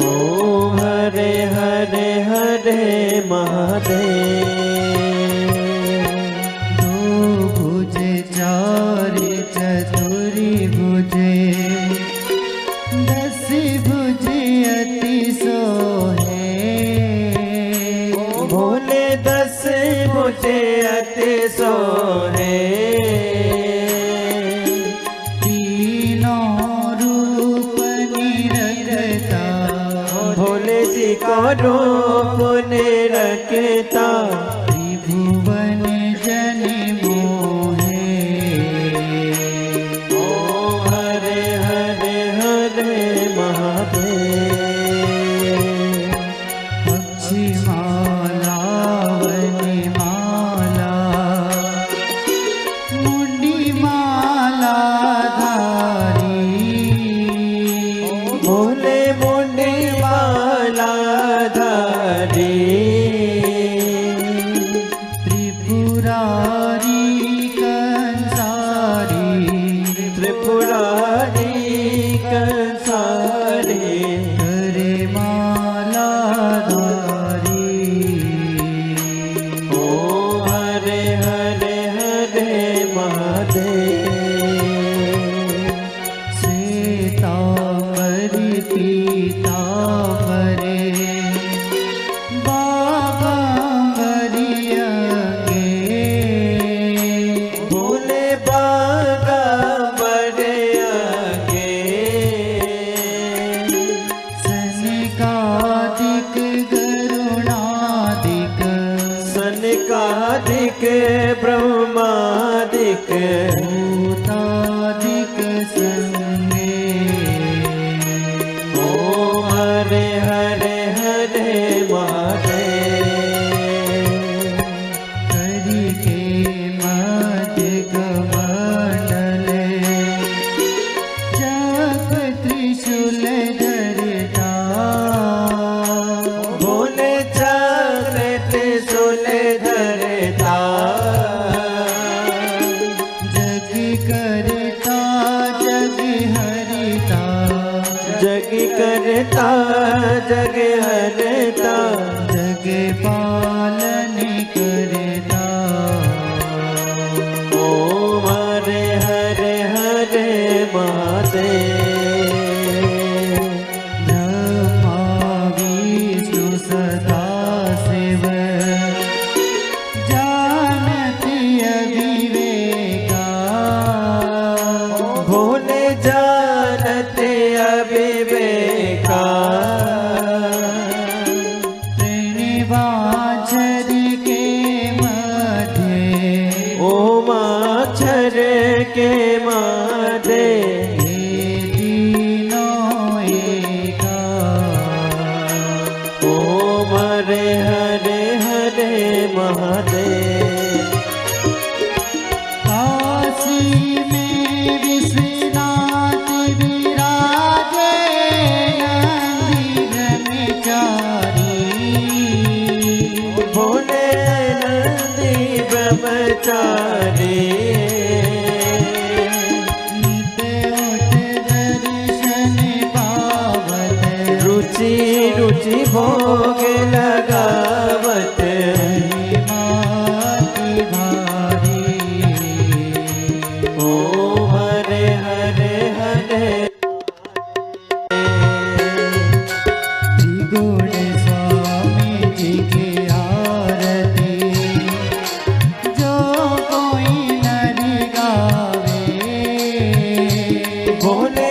ओम हरे हरे हरे महादेव। चतुरी भुजे, 10 भुजे अति सोहे। भोले 10 भुजे अति सोहे। तीनों रूप निरखता, भोले जी को रूप निरखता। त्रिभुवन जन मोहे। पक्षी माला वनी माला, मुंडी माला धारी। भोले मुंडी माला धारी। त्रिपुरारी कंसारी, त्रिपुरारी कंसारी। करे माला धारी। ओ हरे हरे हरे महादेव। श्वेतांबरी पीतांबरे, बागांबरी अंगे। भोले बागांबरी अंगे। सनकादिक गरुणादिक, सनकादिक ब्रह्मादिक। भूतादिक संगे। ओम हरे हरे हरे महादेव। करी के मध्य कमंडल, जप त्रिशूल धरता। भोले चक्र त्रिशूल धरता। जग करता जग हरिता, जग करता जग हरता। जग पालन करता। ओम हरे हरे हरे महादेव। ब्रह्मा विष्णु सदा शिव, जानत अभी के मादे ओम हरे हरे हरे महादेव। काशी में विश्वनाथ विराजे नंदी ब्रह्मचारी बोले नंदी ब्रह्मचारी रुचि रुचि भोग लगावत ओम हरे हरे हरे त्रिगुण स्वामी जी की आरती जो कोई नर गावे बोले